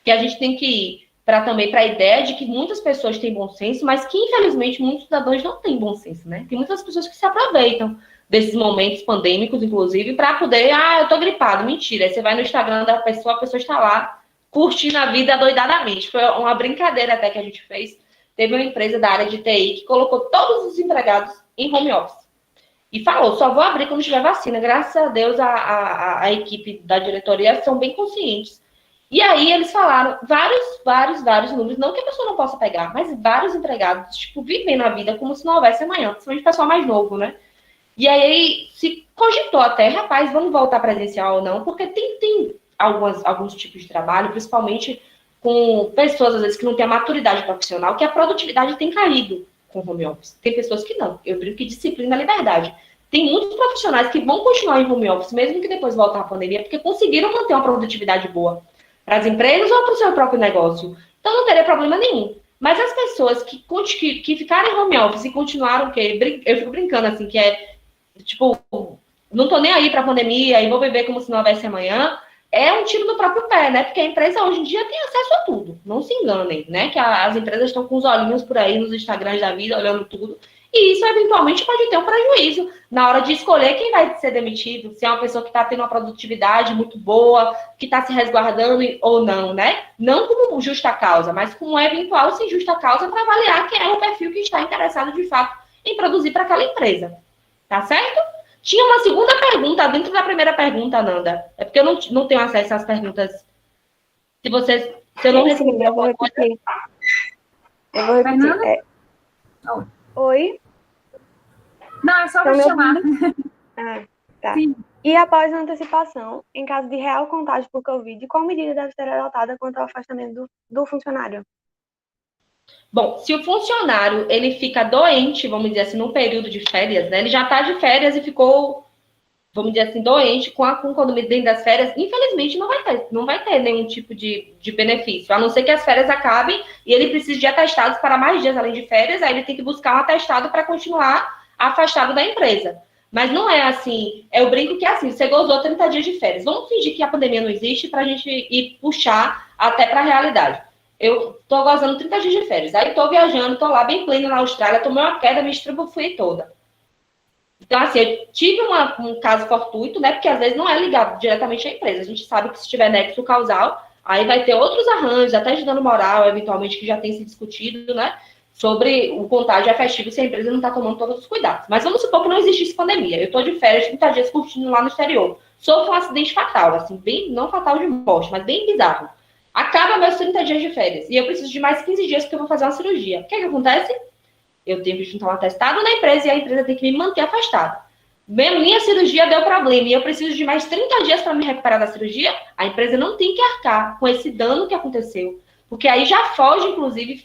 Que a gente tem que ir também para a ideia de que muitas pessoas têm bom senso, mas que, infelizmente, muitos cidadãos não têm bom senso, né? Tem muitas pessoas que se aproveitam desses momentos pandêmicos, inclusive, para poder, eu tô gripado, mentira. Aí você vai no Instagram da pessoa, a pessoa está lá curtindo a vida adoidadamente. Foi uma brincadeira até que a gente fez. Teve uma empresa da área de TI que colocou todos os empregados em home office. E falou, só vou abrir quando tiver vacina. Graças a Deus, a equipe da diretoria são bem conscientes. E aí eles falaram vários números, não que a pessoa não possa pegar, mas vários empregados, tipo, vivendo a vida como se não houvesse amanhã, principalmente o pessoal mais novo, né? E aí se cogitou até, rapaz, vamos voltar presencial ou não, porque tem alguns tipos de trabalho, principalmente com pessoas, às vezes, que não têm a maturidade profissional, que a produtividade tem caído com home office. Tem pessoas que não. Eu brinco que disciplina é liberdade. Tem muitos profissionais que vão continuar em home office, mesmo que depois voltar a pandemia, porque conseguiram manter uma produtividade boa para as empresas ou para o seu próprio negócio. Então, não teria problema nenhum. Mas as pessoas que ficaram em home office e continuaram, eu fico brincando assim, que tipo, não tô nem aí para a pandemia e vou viver como se não houvesse amanhã, é um tiro do próprio pé, né? Porque a empresa hoje em dia tem acesso a tudo. Não se enganem, né? Que as empresas estão com os olhinhos por aí nos Instagrams da vida, olhando tudo. E isso, eventualmente, pode ter um prejuízo na hora de escolher quem vai ser demitido, se é uma pessoa que está tendo uma produtividade muito boa, que está se resguardando ou não, né? Não como justa causa, mas como eventual, sem justa causa, para avaliar quem é o perfil que está interessado, de fato, em produzir para aquela empresa. Tá certo? Tinha uma segunda pergunta dentro da primeira pergunta, Nanda. É porque eu não tenho acesso às perguntas. Se eu não recebi alguma coisa... Eu vou repetir. Oi? Não, é só para chamar. Tá. Sim. E após a antecipação, em caso de real contágio por Covid, qual medida deve ser adotada quanto ao afastamento do funcionário? Bom, se o funcionário ele fica doente, vamos dizer assim, no período de férias, né? Ele já está de férias e ficou, vamos dizer assim, doente com quando dentro das férias, infelizmente não vai ter nenhum tipo de benefício, a não ser que as férias acabem e ele precise de atestados para mais dias além de férias, aí ele tem que buscar um atestado para continuar afastado da empresa. Mas não é assim, eu brinco que é assim, você gozou 30 dias de férias. Vamos fingir que a pandemia não existe para a gente ir puxar até para a realidade. Eu tô gozando 30 dias de férias. Aí tô viajando, tô lá bem plena na Austrália, tomei uma queda, me estrubufui toda. Então, assim, eu tive um caso fortuito, né? Porque às vezes não é ligado diretamente à empresa. A gente sabe que se tiver nexo causal, aí vai ter outros arranjos, até de dano moral, eventualmente, que já tem se discutido, né? Sobre o contágio efetivo se a empresa não está tomando todos os cuidados. Mas vamos supor que não existisse pandemia. Eu estou de férias, 30 dias curtindo lá no exterior. Sofro um acidente fatal, assim, bem, não fatal de morte, mas bem bizarro. Acaba meus 30 dias de férias. E eu preciso de mais 15 dias porque eu vou fazer uma cirurgia. O que acontece? Eu tenho que juntar um atestado na empresa e a empresa tem que me manter afastada. Minha cirurgia deu problema e eu preciso de mais 30 dias para me recuperar da cirurgia, a empresa não tem que arcar com esse dano que aconteceu. Porque aí já foge, inclusive,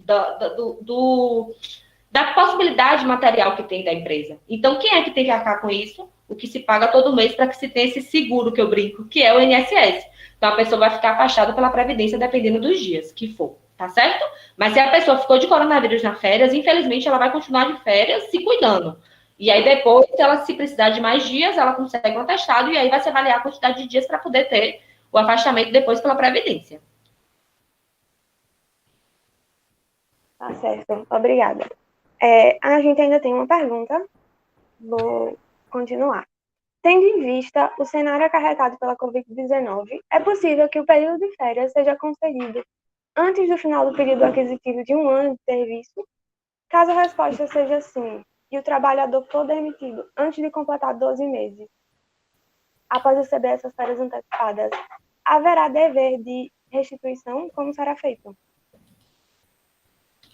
da possibilidade material que tem da empresa. Então, quem é que tem que arcar com isso? O que se paga todo mês para que se tenha esse seguro que eu brinco, que é o INSS. Então, a pessoa vai ficar afastada pela Previdência dependendo dos dias que for, tá certo? Mas se a pessoa ficou de coronavírus nas férias, infelizmente, ela vai continuar de férias se cuidando. E aí, depois, se precisar de mais dias, ela consegue um atestado e aí vai se avaliar a quantidade de dias para poder ter o afastamento depois pela Previdência. Tá certo, obrigada. A gente ainda tem uma pergunta, vou continuar. Tendo em vista o cenário acarretado pela Covid-19, é possível que o período de férias seja concedido antes do final do período aquisitivo de um ano de serviço? Caso a resposta seja sim, e o trabalhador for demitido antes de completar 12 meses, após receber essas férias antecipadas, haverá dever de restituição? Como será feito?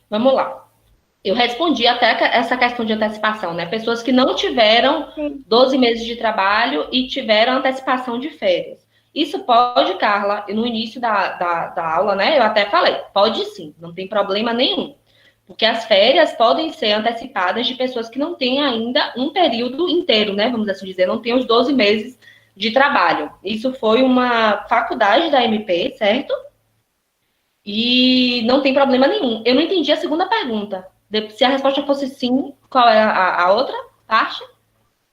Vamos lá. Eu respondi até essa questão de antecipação, né? Pessoas que não tiveram 12 meses de trabalho e tiveram antecipação de férias. Isso pode, Carla, no início da aula, né? Eu até falei, pode sim, não tem problema nenhum. Porque as férias podem ser antecipadas de pessoas que não têm ainda um período inteiro, né? Vamos assim dizer, não tem os 12 meses de trabalho. Isso foi uma faculdade da MP, certo? E não tem problema nenhum. Eu não entendi a segunda pergunta. Se a resposta fosse sim, qual é a outra parte?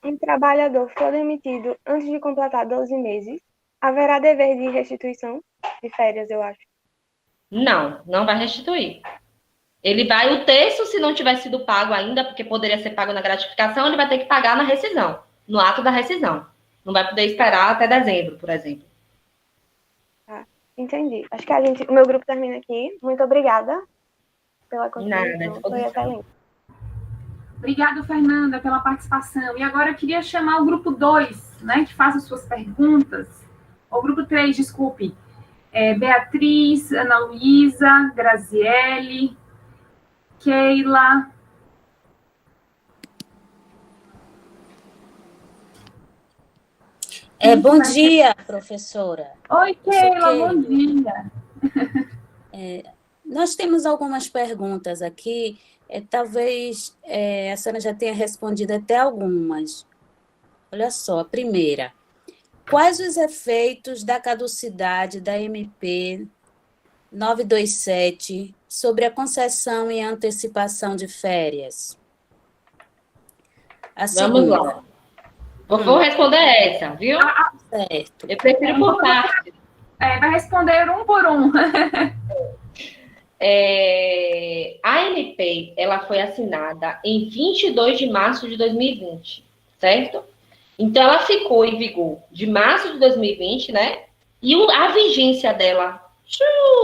Um trabalhador for demitido antes de completar 12 meses, haverá dever de restituição de férias, eu acho. Não, não vai restituir. Ele vai, o terço, se não tiver sido pago ainda, porque poderia ser pago na gratificação, ele vai ter que pagar na rescisão, no ato da rescisão. Não vai poder esperar até dezembro, por exemplo. Tá, entendi. Acho que o meu grupo termina aqui. Muito obrigada pela contribuição. Foi excelente. Obrigada, Fernanda, pela participação. E agora eu queria chamar o grupo 2, né, que faça suas perguntas. O grupo 3, desculpe. Beatriz, Ana Luísa, Graziele, Keila. Bom dia, professora. Oi, Keila, bom dia. Nós temos algumas perguntas aqui, talvez a senhora já tenha respondido até algumas. Olha só, a primeira. Quais os efeitos da caducidade da MP 927 sobre a concessão e antecipação de férias? A segunda. Vamos lá. Vou responder essa, viu? Certo. Eu prefiro por parte. Vai responder um por um. A MP, ela foi assinada em 22 de março de 2020, certo? Então, ela ficou em vigor de março de 2020, né? E a vigência dela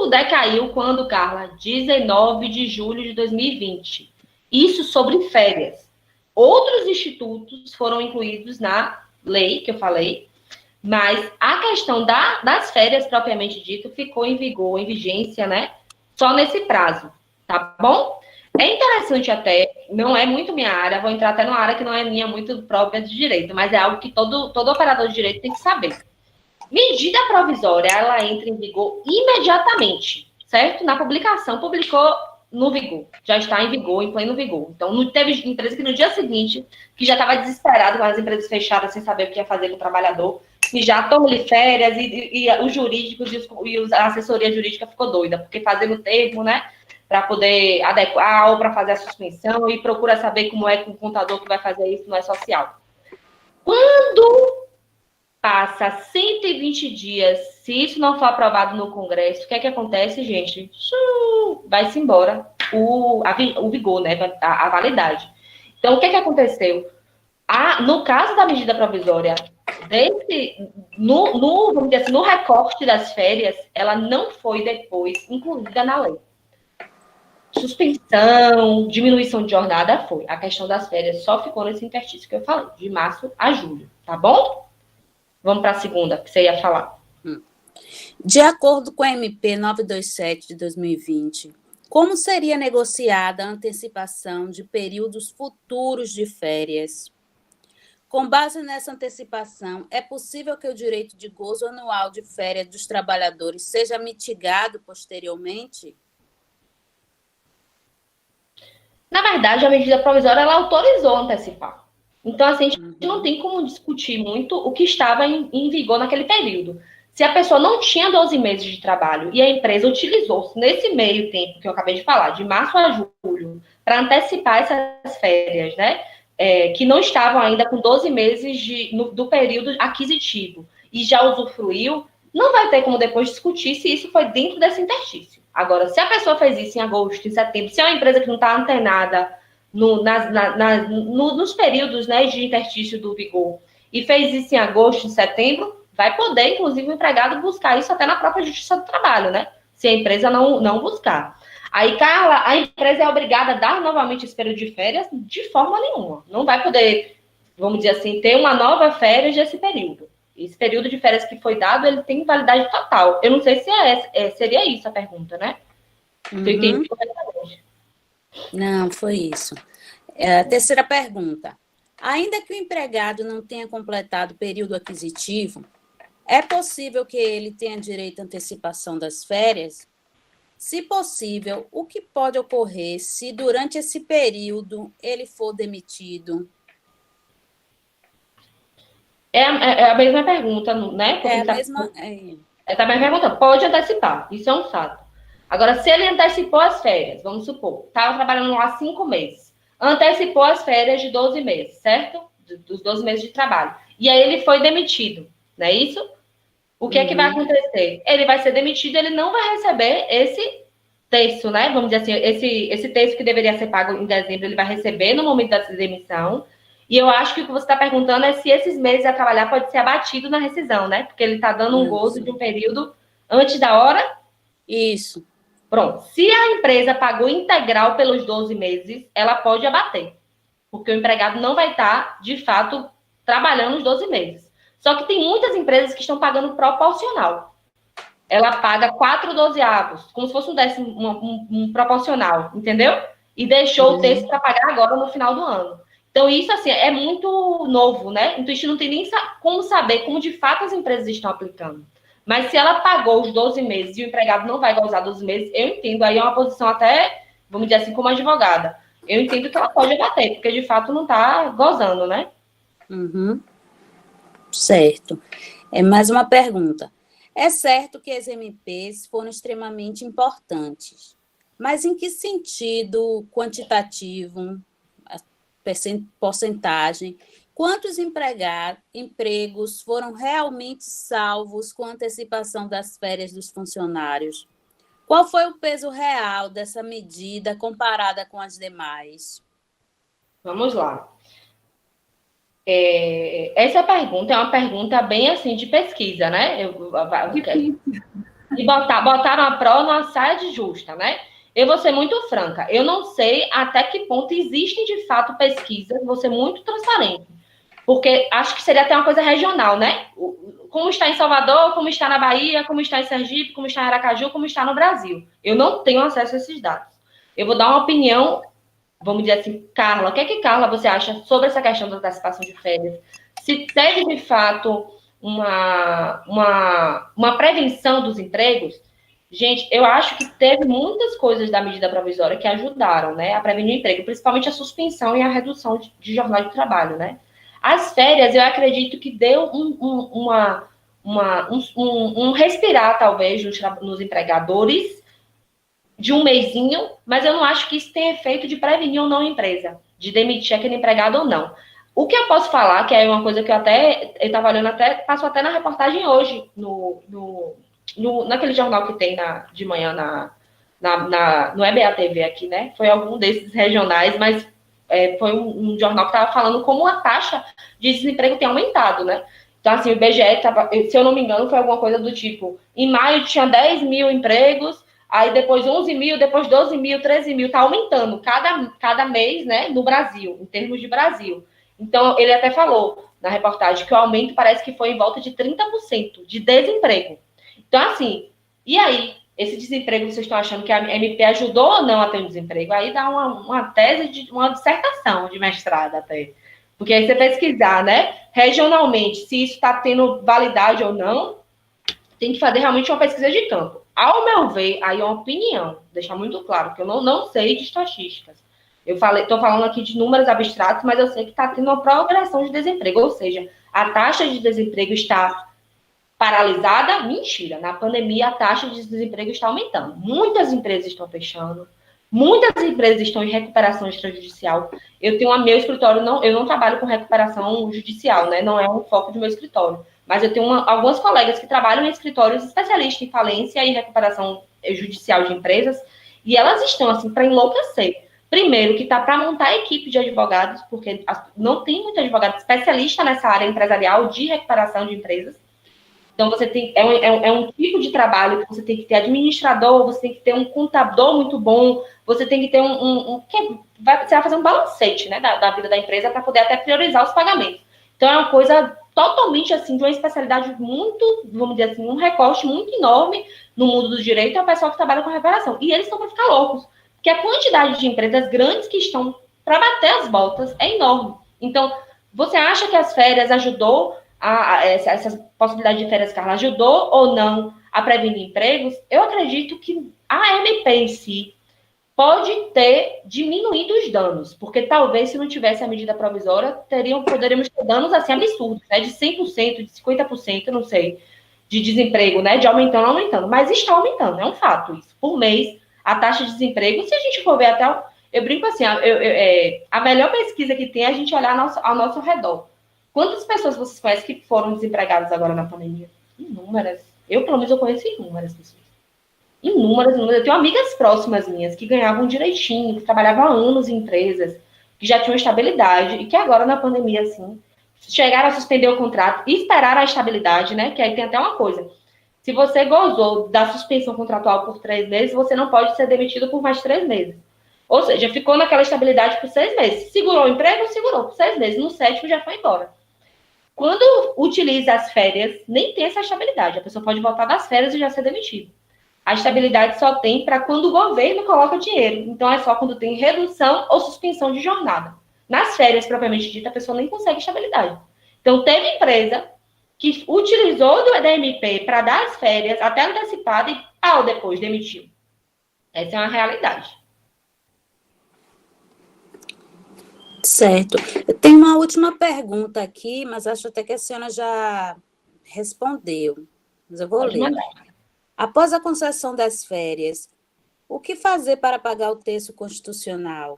decaiu quando, Carla? 19 de julho de 2020. Isso sobre férias. Outros institutos foram incluídos na lei que eu falei, mas a questão das férias, propriamente dito, ficou em vigor, em vigência, né? Só nesse prazo, tá bom? É interessante até, não é muito minha área, vou entrar até numa área que não é minha muito própria de direito, mas é algo que todo operador de direito tem que saber. Medida provisória, ela entra em vigor imediatamente, certo? Na publicação, publicou no vigor, já está em vigor, em pleno vigor. Então, não teve empresa que no dia seguinte, que já estava desesperado com as empresas fechadas, sem saber o que ia fazer com o trabalhador, e já tomou-lhe férias, e os jurídicos e a assessoria jurídica ficou doida, porque fazendo termo, né, para poder adequar ou para fazer a suspensão, e procura saber como é que o contador que vai fazer isso não é social. Quando passa 120 dias, se isso não for aprovado no Congresso, o que é que acontece, gente? Vai-se embora o vigor, né? A validade. Então, o que é que aconteceu? No caso da medida provisória, vamos dizer assim, no recorte das férias, ela não foi depois incluída na lei. Suspensão, diminuição de jornada foi. A questão das férias só ficou nesse interstício que eu falei, de março a julho, tá bom? Vamos para a segunda, que você ia falar. De acordo com a MP 927 de 2020, como seria negociada a antecipação de períodos futuros de férias? Com base nessa antecipação, é possível que o direito de gozo anual de férias dos trabalhadores seja mitigado posteriormente? Na verdade, a medida provisória ela autorizou antecipar. Então, assim, a gente não tem como discutir muito o que estava em vigor naquele período. Se a pessoa não tinha 12 meses de trabalho e a empresa utilizou nesse meio tempo que eu acabei de falar, de março a julho, para antecipar essas férias, né? Que não estavam ainda com 12 meses do período aquisitivo e já usufruiu, não vai ter como depois discutir se isso foi dentro desse interstício. Agora, se a pessoa fez isso em agosto, em setembro, se é uma empresa que não está antenada nos períodos, né, de interstício do vigor e fez isso em agosto, em setembro, vai poder, inclusive, o empregado buscar isso até na própria Justiça do Trabalho, né? Se a empresa não buscar. Aí, Carla, a empresa é obrigada a dar novamente esse período de férias? De forma nenhuma. Não vai poder, vamos dizer assim, ter uma nova férias desse período. Esse período de férias que foi dado, ele tem validade total. Eu não sei se seria isso a pergunta, né? Uhum. Eu entendi corretamente. Não, foi isso. A terceira pergunta. Ainda que o empregado não tenha completado o período aquisitivo, é possível que ele tenha direito à antecipação das férias? Se possível, o que pode ocorrer se durante esse período ele for demitido? É a mesma pergunta, né? É a mesma... Tá me perguntando, pode antecipar, isso é um fato. Agora, se ele antecipou as férias, vamos supor, estava trabalhando lá 5 meses, antecipou as férias de 12 meses, certo? Dos 12 meses de trabalho. E aí ele foi demitido, não é isso? O que é que vai acontecer? Ele vai ser demitido, ele não vai receber esse terço, né? Vamos dizer assim, esse terço que deveria ser pago em dezembro, ele vai receber no momento da demissão. E eu acho que o que você está perguntando é se esses meses a trabalhar pode ser abatido na rescisão, né? Porque ele está dando um gozo de um período antes da hora. Isso. Pronto. Se a empresa pagou integral pelos 12 meses, ela pode abater. Porque o empregado não vai estar, de fato, trabalhando os 12 meses. Só que tem muitas empresas que estão pagando proporcional. Ela paga 4/12avos, como se fosse um proporcional, entendeu? E deixou o terço para pagar agora no final do ano. Então, isso, assim, é muito novo, né? Então, a gente não tem nem como saber como, de fato, as empresas estão aplicando. Mas se ela pagou os 12 meses e o empregado não vai gozar 12 meses, eu entendo. Aí é uma posição até, vamos dizer assim, como advogada. Eu entendo que ela pode abater, porque, de fato, não está gozando, né? Uhum. Certo. Mais uma pergunta. É certo que as MPs foram extremamente importantes, mas em que sentido quantitativo, porcentagem, quantos empregos foram realmente salvos com antecipação das férias dos funcionários? Qual foi o peso real dessa medida comparada com as demais? Vamos lá. Essa pergunta é uma pergunta bem assim de pesquisa, né? E botaram a prova numa saia de justa, né? Eu vou ser muito franca. Eu não sei até que ponto existem de fato pesquisas, vou ser muito transparente. Porque acho que seria até uma coisa regional, né? Como está em Salvador, como está na Bahia, como está em Sergipe, como está em Aracaju, como está no Brasil. Eu não tenho acesso a esses dados. Eu vou dar uma opinião, vamos dizer assim, Carla, o que é que, Carla, você acha sobre essa questão da antecipação de férias? Se teve, de fato, uma prevenção dos empregos? Gente, eu acho que teve muitas coisas da medida provisória que ajudaram, né, a prevenir o emprego, principalmente a suspensão e a redução de jornada de trabalho, né? As férias, eu acredito que deu um respirar, talvez, nos empregadores de um mesinho, mas eu não acho que isso tem efeito de prevenir ou não a empresa, de demitir aquele empregado ou não. O que eu posso falar, que é uma coisa que eu estava olhando passou até na reportagem hoje, naquele jornal que tem de manhã no EBA TV aqui, né? Foi algum desses regionais, mas foi um jornal que estava falando como a taxa de desemprego tem aumentado, né? Então, assim, o IBGE, se eu não me engano, foi alguma coisa do tipo, em maio tinha 10 mil empregos, aí depois 11 mil, depois 12 mil, 13 mil, está aumentando cada mês, né, no Brasil, em termos de Brasil. Então, ele até falou na reportagem que o aumento parece que foi em volta de 30% de desemprego. Então, assim, e aí? Esse desemprego, vocês estão achando que a MP ajudou ou não a ter um desemprego? Aí dá uma tese, uma dissertação de mestrado até. Porque aí você pesquisar, né, regionalmente, se isso está tendo validade ou não, tem que fazer realmente uma pesquisa de campo. Ao meu ver, aí é uma opinião, deixar muito claro, que eu não sei de estatísticas. Estou falando aqui de números abstratos, mas eu sei que está tendo uma progressão de desemprego, ou seja, a taxa de desemprego está paralisada? Mentira. Na pandemia, a taxa de desemprego está aumentando. Muitas empresas estão fechando, muitas empresas estão em recuperação extrajudicial. Eu tenho meu escritório, eu não trabalho com recuperação judicial, né? Não é um foco do meu escritório. Mas eu tenho algumas colegas que trabalham em escritórios especialistas em falência e recuperação judicial de empresas, e elas estão, assim, para enlouquecer. Primeiro, que está para montar a equipe de advogados, porque não tem muito advogado especialista nessa área empresarial de recuperação de empresas. Então, você tem, é um tipo de trabalho que você tem que ter administrador, você tem que ter um contador muito bom, você tem que ter você vai fazer um balancete, né, da vida da empresa para poder até priorizar os pagamentos. Então, é uma coisa totalmente, assim, de uma especialidade muito, vamos dizer assim, um recorte muito enorme no mundo do direito é o pessoal que trabalha com reparação. E eles estão para ficar loucos, porque a quantidade de empresas grandes que estão para bater as botas é enorme. Então, você acha que as férias ajudou essa possibilidade de férias, Carla, ajudou ou não a prevenir empregos? Eu acredito que a MP em si pode ter diminuído os danos, porque talvez se não tivesse a medida provisória, poderíamos ter danos assim absurdos, né, de 100%, de 50%, não sei, de desemprego, né, de aumentando, mas está aumentando, é um fato isso. Por mês, a taxa de desemprego, se a gente for ver até, eu brinco assim, a melhor pesquisa que tem é a gente olhar ao nosso redor. Quantas pessoas vocês conhecem que foram desempregadas agora na pandemia? Inúmeras. Eu, pelo menos, eu conheço inúmeras pessoas. Inúmeras. Eu tenho amigas próximas minhas que ganhavam direitinho, que trabalhavam há anos em empresas, que já tinham estabilidade, e que agora, na pandemia, assim, chegaram a suspender o contrato e esperaram a estabilidade, né? Que aí tem até uma coisa. Se você gozou da suspensão contratual por 3 meses, você não pode ser demitido por mais 3 meses. Ou seja, ficou naquela estabilidade por 6 meses. Segurou o emprego? Segurou por 6 meses. No 7º já foi embora. Quando utiliza as férias, nem tem essa estabilidade. A pessoa pode voltar das férias e já ser demitido. A estabilidade só tem para quando o governo coloca dinheiro. Então, é só quando tem redução ou suspensão de jornada. Nas férias, propriamente dita, a pessoa nem consegue estabilidade. Então, teve empresa que utilizou da MP para dar as férias, até antecipada, e depois demitiu. Essa é uma realidade. Certo. Eu tenho uma última pergunta aqui, mas acho até que a senhora já respondeu. Mas eu vou ler. Após a concessão das férias, o que fazer para pagar o terço constitucional?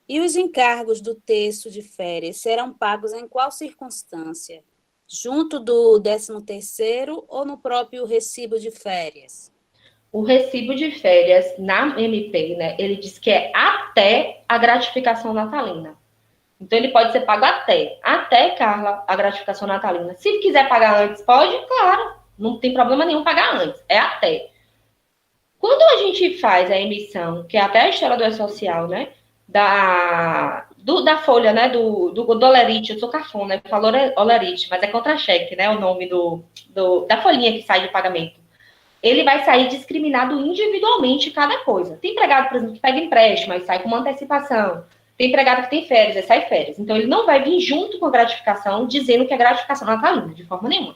E os encargos do terço de férias serão pagos em qual circunstância? Junto do 13º ou no próprio recibo de férias? O recibo de férias na MP, né, ele diz que é até a gratificação natalina. Então, ele pode ser pago até, Carla, a gratificação natalina. Se quiser pagar antes, pode, claro. Não tem problema nenhum pagar antes. É até. Quando a gente faz a emissão, que é até a história do E-Social, né? Da folha, né? Do Olerite, eu sou cafona, eu falo Olerite, mas é contra-cheque, né? O nome da folhinha que sai de pagamento. Ele vai sair discriminado individualmente cada coisa. Tem empregado, por exemplo, que pega empréstimo, aí sai com uma antecipação. Tem empregado que tem férias, aí sai férias. Então, ele não vai vir junto com a gratificação, dizendo que é gratificação natalina, de forma nenhuma.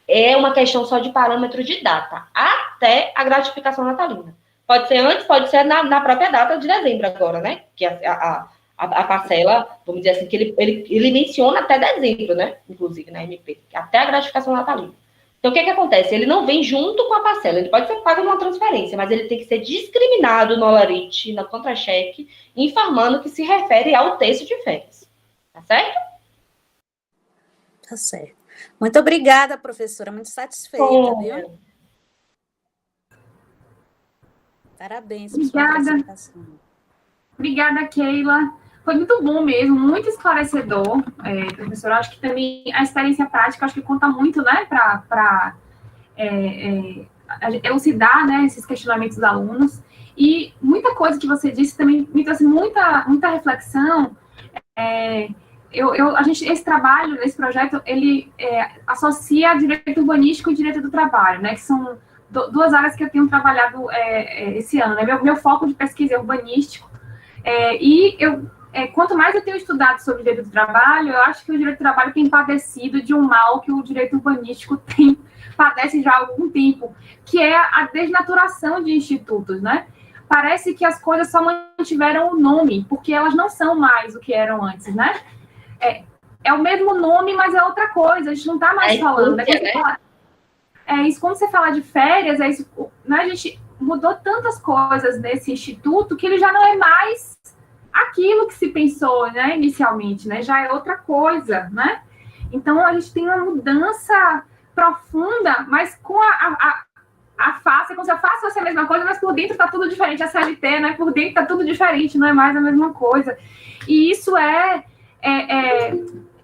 É uma questão só de parâmetro de data, até a gratificação natalina. Pode ser antes, pode ser na própria data de dezembro agora, né? Que a parcela, vamos dizer assim, que ele menciona até dezembro, né? Inclusive, na MP, até a gratificação natalina. Então, o que acontece? Ele não vem junto com a parcela, ele pode ser pago numa transferência, mas ele tem que ser discriminado no Olerite, no contra-cheque, informando que se refere ao terço de férias. Tá certo? Tá certo. Muito obrigada, professora, muito satisfeita, viu? Parabéns por sua apresentação. Obrigada, Keila. foi muito bom mesmo, muito esclarecedor, professor. Acho que também a experiência prática, acho que conta muito, né, para elucidar, né, esses questionamentos dos alunos. E muita coisa que você disse também me trouxe muita reflexão. Esse trabalho, esse projeto, ele associa direito urbanístico e direito do trabalho, né, que são duas áreas que eu tenho trabalhado esse ano, né, meu foco de pesquisa é urbanístico, quanto mais eu tenho estudado sobre o direito do trabalho, eu acho que o direito do trabalho tem padecido de um mal que o direito urbanístico padece já há algum tempo, que é a desnaturação de institutos, né? Parece que as coisas só mantiveram o nome, porque elas não são mais o que eram antes, né? É o mesmo nome, mas é outra coisa, a gente não está mais falando. Quando você fala de férias, né, a gente mudou tantas coisas nesse instituto que ele já não é mais aquilo que se pensou, né, inicialmente, né, já é outra coisa, né? Então, a gente tem uma mudança profunda, mas com a face, como se a face fosse a mesma coisa, mas por dentro está tudo diferente, a CLT, né, por dentro está tudo diferente, não é mais a mesma coisa. E isso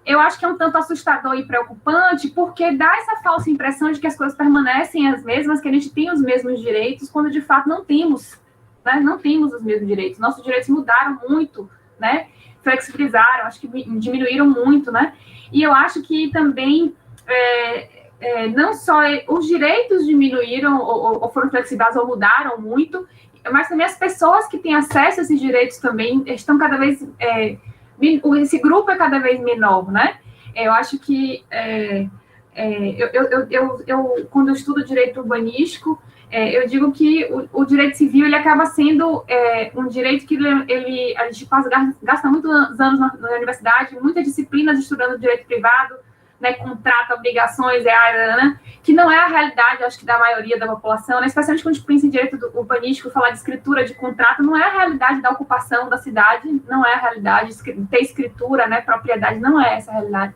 eu acho que é um tanto assustador e preocupante, porque dá essa falsa impressão de que as coisas permanecem as mesmas, que a gente tem os mesmos direitos, quando de fato não temos. Né? Não temos os mesmos direitos. Nossos direitos mudaram muito, né? Flexibilizaram, acho que diminuíram muito, né? E eu acho que também não só os direitos diminuíram ou foram flexibilizados ou mudaram muito, mas também as pessoas que têm acesso a esses direitos também estão cada vez... esse grupo é cada vez menor, né? Eu acho que quando eu estudo direito urbanístico, eu digo que o direito civil ele acaba sendo um direito que a gente gasta muitos anos na universidade, muitas disciplinas estudando direito privado, né, contrato, obrigações, né, que não é a realidade, acho que da maioria da população, né, especialmente quando a gente pensa em direito urbanístico, falar de escritura de contrato, não é a realidade da ocupação da cidade, não é a realidade, ter escritura, né, propriedade, não é essa a realidade.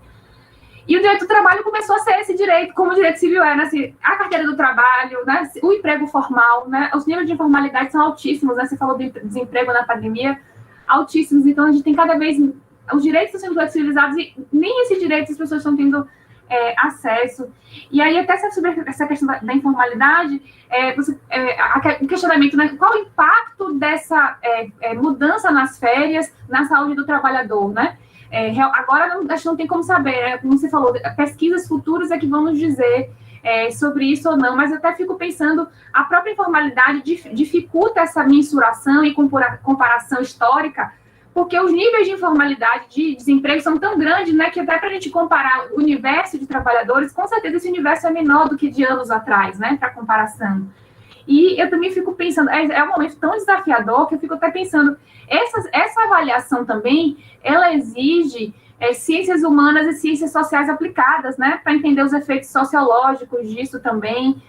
E o direito do trabalho começou a ser esse direito, como o direito civil né, assim, a carteira do trabalho, né, o emprego formal, né, os níveis de informalidade são altíssimos, né, você falou de desemprego na pandemia, altíssimos, então a gente tem cada vez... Os direitos estão sendo flexibilizados e nem esses direitos as pessoas estão tendo acesso. E aí, até sobre essa questão da informalidade, o questionamento, né, qual o impacto dessa mudança nas férias na saúde do trabalhador, né? Agora, a gente não tem como saber, né? Como você falou, pesquisas futuras é que vão nos dizer sobre isso ou não, mas eu até fico pensando, a própria informalidade dificulta essa mensuração e comparação histórica, porque os níveis de informalidade, de desemprego são tão grandes, né, que até para a gente comparar o universo de trabalhadores, com certeza esse universo é menor do que de anos atrás, né, para comparação. E eu também fico pensando, é um momento tão desafiador que eu fico até pensando, essa avaliação também, ela exige ciências humanas e ciências sociais aplicadas, né, para entender os efeitos sociológicos disso também.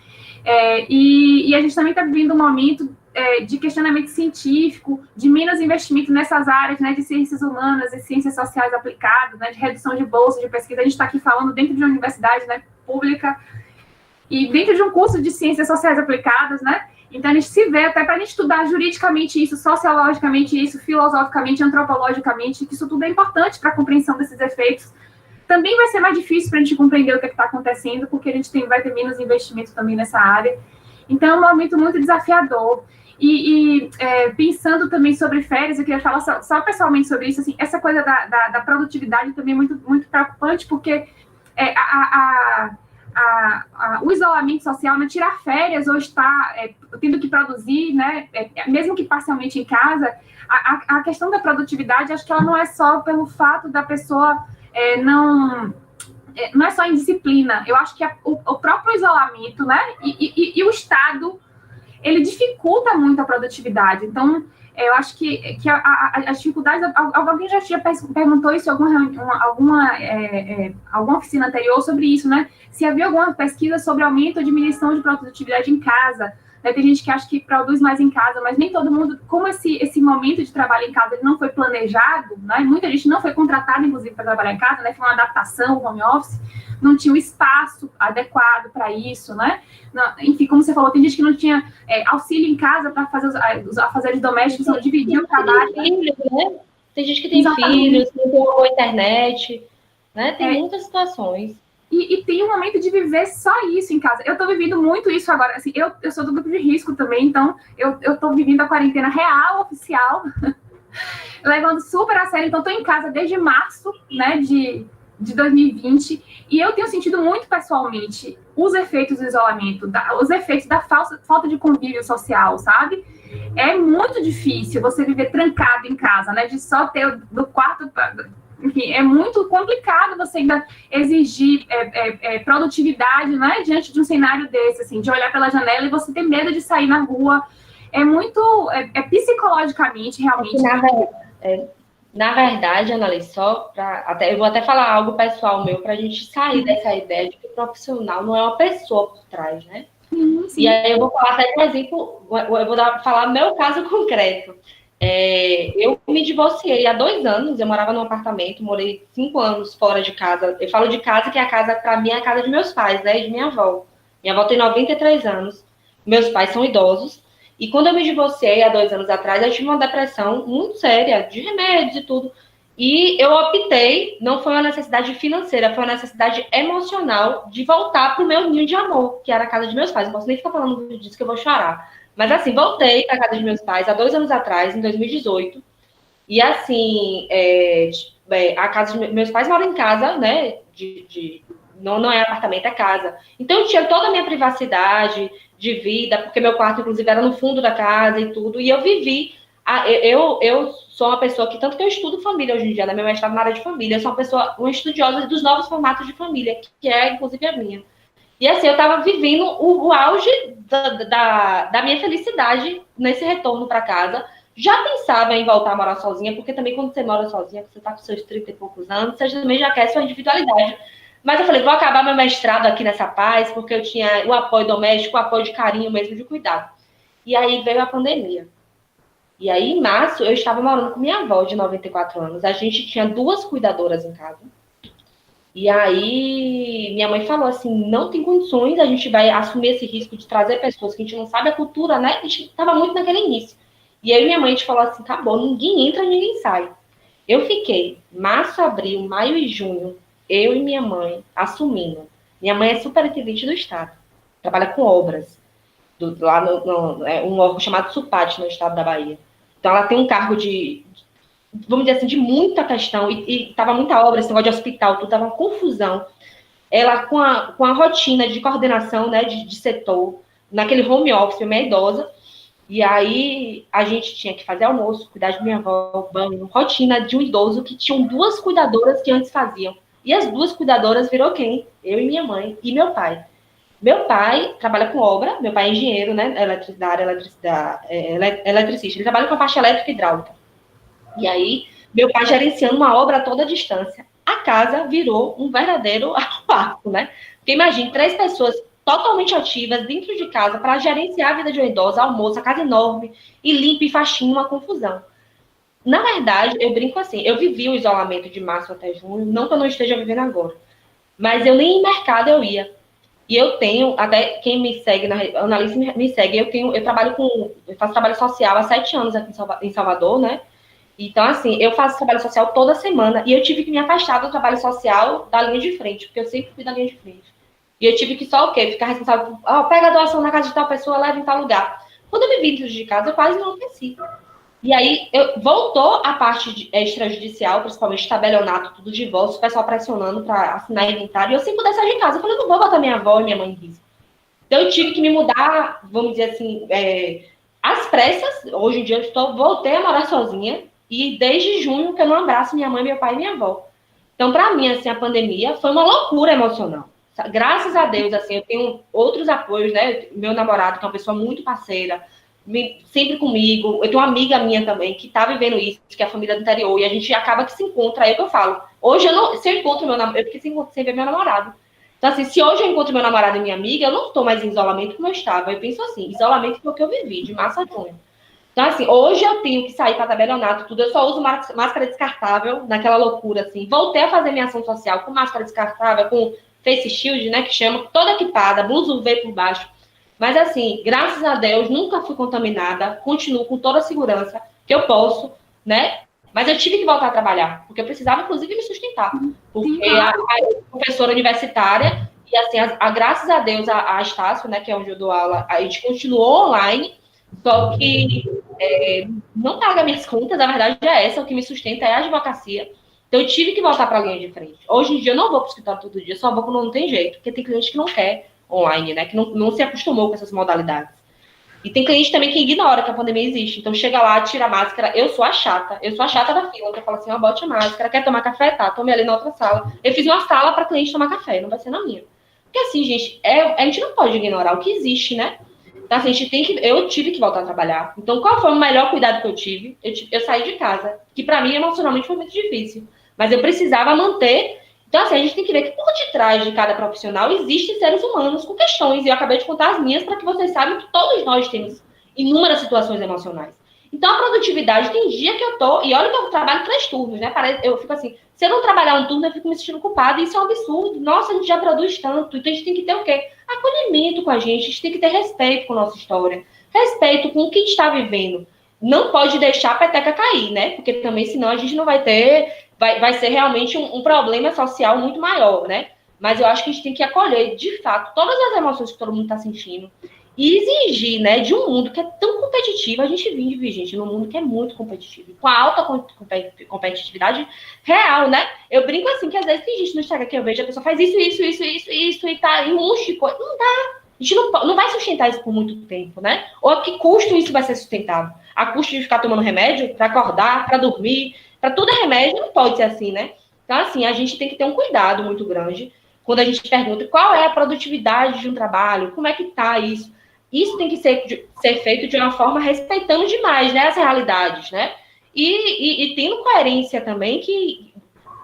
E a gente também está vivendo um momento de questionamento científico, de menos investimento nessas áreas, né, de ciências humanas e ciências sociais aplicadas, né, de redução de bolsa de pesquisa. A gente está aqui falando dentro de uma universidade, né, pública e dentro de um curso de ciências sociais aplicadas, né? Então a gente se vê até para a gente estudar juridicamente isso, sociologicamente isso, filosoficamente, antropologicamente, que isso tudo é importante para a compreensão desses efeitos. Também vai ser mais difícil para a gente compreender o que está acontecendo, porque a gente vai ter menos investimento também nessa área. Então é um momento muito desafiador. Pensando também sobre férias, eu queria falar só pessoalmente sobre isso, assim, essa coisa da produtividade também é muito, muito preocupante, porque o isolamento social, né, tirar férias ou estar tendo que produzir, né, mesmo que parcialmente em casa, a questão da produtividade, acho que ela não é só pelo fato da pessoa não é só indisciplina, eu acho que o próprio isolamento, né, e o Estado, ele dificulta muito a produtividade. Então, eu acho que as dificuldades... Alguém já perguntou isso em alguma oficina anterior sobre isso, né? Se havia alguma pesquisa sobre aumento ou diminuição de produtividade em casa. Né? Tem gente que acha que produz mais em casa, mas nem todo mundo... Como esse momento de trabalho em casa ele não foi planejado, né? Muita gente não foi contratada, inclusive, para trabalhar em casa, né? Foi uma adaptação, o home office, não tinha um espaço adequado para isso, né? Enfim, como você falou, tem gente que não tinha auxílio em casa para fazer os afazeres domésticos, então dividir o trabalho. Tem gente que tem filhos, não tem uma boa internet, né? Tem muitas situações. E tem um momento de viver só isso em casa. Eu tô vivendo muito isso agora. Assim, eu sou do grupo de risco também, então eu tô vivendo a quarentena real, oficial, levando super a sério. Então, tô em casa desde março, né, de 2020, e eu tenho sentido muito pessoalmente os efeitos do isolamento, os efeitos da falta de convívio social, sabe? É muito difícil você viver trancado em casa, né? De só ter do quarto... Enfim, é muito complicado você ainda exigir produtividade, né, diante de um cenário desse, assim, de olhar pela janela e você ter medo de sair na rua. É muito, psicologicamente, realmente. Na verdade, Annalise, eu vou até falar algo pessoal meu, para a gente sair dessa ideia de que o profissional não é uma pessoa por trás, né? Sim. E aí eu vou falar até de um exemplo, falar meu caso concreto. Eu me divorciei há 2 anos, eu morava num apartamento, morei 5 anos fora de casa. Eu falo de casa, que a casa, para mim, é a casa de meus pais, né, e de minha avó. Minha avó tem 93 anos, meus pais são idosos, e quando eu me divorciei há 2 anos atrás, eu tive uma depressão muito séria, de remédios e tudo, e eu optei, não foi uma necessidade financeira, foi uma necessidade emocional de voltar para o meu ninho de amor, que era a casa de meus pais. Não posso nem ficar falando disso que eu vou chorar. Mas, assim, voltei para a casa de meus pais há 2 anos atrás, em 2018. E, assim, a casa de meus pais moram em casa, né? Não é apartamento, é casa. Então, eu tinha toda a minha privacidade de vida, porque meu quarto, inclusive, era no fundo da casa e tudo. E eu vivi... Eu sou uma pessoa que, tanto que eu estudo família hoje em dia, né? Meu mestrado na área de família. Eu sou uma estudiosa dos novos formatos de família, que é, inclusive, a minha. E assim, eu estava vivendo o auge da minha felicidade nesse retorno para casa. Já pensava em voltar a morar sozinha, porque também quando você mora sozinha, você está com seus 30 e poucos anos, você também já quer sua individualidade. Mas eu falei, vou acabar meu mestrado aqui nessa paz, porque eu tinha o apoio doméstico, o apoio de carinho mesmo, de cuidado. E aí veio a pandemia. E aí, em março, eu estava morando com minha avó, de 94 anos. A gente tinha 2 cuidadoras em casa. E aí, minha mãe falou assim, não tem condições, a gente vai assumir esse risco de trazer pessoas que a gente não sabe a cultura, né? A gente estava muito naquele início. E aí, minha mãe falou assim, acabou, ninguém entra, ninguém sai. Eu fiquei março, abril, maio e junho, eu e minha mãe assumindo. Minha mãe é superintendente do Estado, trabalha com obras, lá um órgão chamado SUPAT, no estado da Bahia. Então, ela tem um cargo vamos dizer assim, de muita questão, e tava muita obra, esse negócio de hospital, tudo tava uma confusão. Ela, com a rotina de coordenação, né, de setor, naquele home office, minha idosa, e aí a gente tinha que fazer almoço, cuidar de minha avó, banho, rotina de um idoso que tinham 2 cuidadoras que antes faziam. E as 2 cuidadoras virou quem? Eu e minha mãe, e meu pai. Meu pai trabalha com obra, meu pai é engenheiro, né, eletricista, ele trabalha com a parte elétrica e hidráulica. E aí, meu pai gerenciando uma obra a toda distância. A casa virou um verdadeiro quarto, né? Porque imagine, 3 pessoas totalmente ativas dentro de casa para gerenciar a vida de uma idosa, almoço, a casa enorme, e limpa e faxina, uma confusão. Na verdade, eu brinco assim, eu vivi o isolamento de março até junho, não que eu não esteja vivendo agora, mas eu nem em mercado eu ia. E eu tenho, até quem me segue, a Annalise me segue, eu faço trabalho social há 7 anos aqui em Salvador, né? Então, assim, eu faço trabalho social toda semana e eu tive que me afastar do trabalho social da linha de frente, porque eu sempre fui da linha de frente. E eu tive que só o quê? Ficar responsável por, pega a doação na casa de tal pessoa, leva em tal lugar. Quando eu me vi dentro de casa, eu quase enlouqueci. E aí, voltou a parte extrajudicial, principalmente tabelionato, tudo de divórcio, o pessoal pressionando para assinar inventário, e eu sem poder sair de casa. Eu falei, não vou botar minha avó e minha mãe em risco. Então, eu tive que me mudar, vamos dizer assim, às pressas. Hoje em dia, voltei a morar sozinha, e desde junho que eu não abraço minha mãe, meu pai e minha avó. Então, para mim, assim, a pandemia foi uma loucura emocional. Graças a Deus, assim, eu tenho outros apoios, né? Meu namorado, que é uma pessoa muito parceira, sempre comigo. Eu tenho uma amiga minha também, que tá vivendo isso, que é a família do interior, e a gente acaba que se encontra. Aí que eu falo, hoje se eu encontro meu namorado, eu fiquei sem ver meu namorado. Então, assim, se hoje eu encontro meu namorado e minha amiga, eu não estou mais em isolamento como eu estava. Eu penso assim, isolamento foi o que eu vivi, de março a junho. Então, assim, hoje eu tenho que sair para tabelionato, tudo. Eu só uso máscara descartável, naquela loucura, assim. Voltei a fazer minha ação social com máscara descartável, com face shield, né, que chama, toda equipada, blusa UV por baixo. Mas, assim, graças a Deus, nunca fui contaminada, continuo com toda a segurança que eu posso, né, Mas eu tive que voltar a trabalhar, porque eu precisava, inclusive, me sustentar. Porque a professora universitária, e assim, graças a Deus, a Estácio, né, que é onde eu dou aula, a gente continuou online, só que não paga minhas contas, a verdade é essa, o que me sustenta é a advocacia. Então, eu tive que voltar para a linha de frente. Hoje em dia, eu não vou para o escritório todo dia, só vou quando não tem jeito, porque tem cliente que não quer online, né, que não se acostumou com essas modalidades. E tem cliente também que ignora que a pandemia existe. Então, chega lá, tira a máscara. Eu sou a chata da fila. Eu falo assim, bote a máscara. Quer tomar café? Tá, tome ali na outra sala. Eu fiz uma sala para cliente tomar café, não vai ser na minha. Porque assim, gente, a gente não pode ignorar o que existe, né? Então, assim, eu tive que voltar a trabalhar. Então, qual foi o melhor cuidado que eu tive? Eu saí de casa, que para mim, emocionalmente, foi muito difícil. Mas eu precisava manter. Então, assim, a gente tem que ver que por detrás de cada profissional existem seres humanos com questões. E eu acabei de contar as minhas para que vocês saibam que todos nós temos inúmeras situações emocionais. Então, a produtividade, tem dia que eu tô... E olha que eu trabalho 3 turnos, né? Eu fico assim, se eu não trabalhar um turno, eu fico me sentindo culpada. E isso é um absurdo. Nossa, a gente já produz tanto. Então, a gente tem que ter o quê? Acolhimento com a gente tem que ter respeito com a nossa história. Respeito com o que a gente está vivendo. Não pode deixar a peteca cair, né? Porque também, senão, a gente não vai ter... Vai ser realmente um problema social muito maior, né? Mas eu acho que a gente tem que acolher, de fato, todas as emoções que todo mundo está sentindo e exigir, né, de um mundo que é tão competitivo. A gente vive, gente, num mundo que é muito competitivo, com alta competitividade real, né? Eu brinco assim, que às vezes tem gente no Instagram que eu vejo, a pessoa faz isso, e tá em um monte de coisa. Não dá. A gente não vai sustentar isso por muito tempo, né? Ou a que custo isso vai ser sustentável? A custo de ficar tomando remédio para acordar, para dormir... Para tudo é remédio, não pode ser assim, né? Então, assim, a gente tem que ter um cuidado muito grande quando a gente pergunta qual é a produtividade de um trabalho, como é que está isso. Isso tem que ser feito de uma forma respeitando demais, né, as realidades, né? E tendo coerência também que,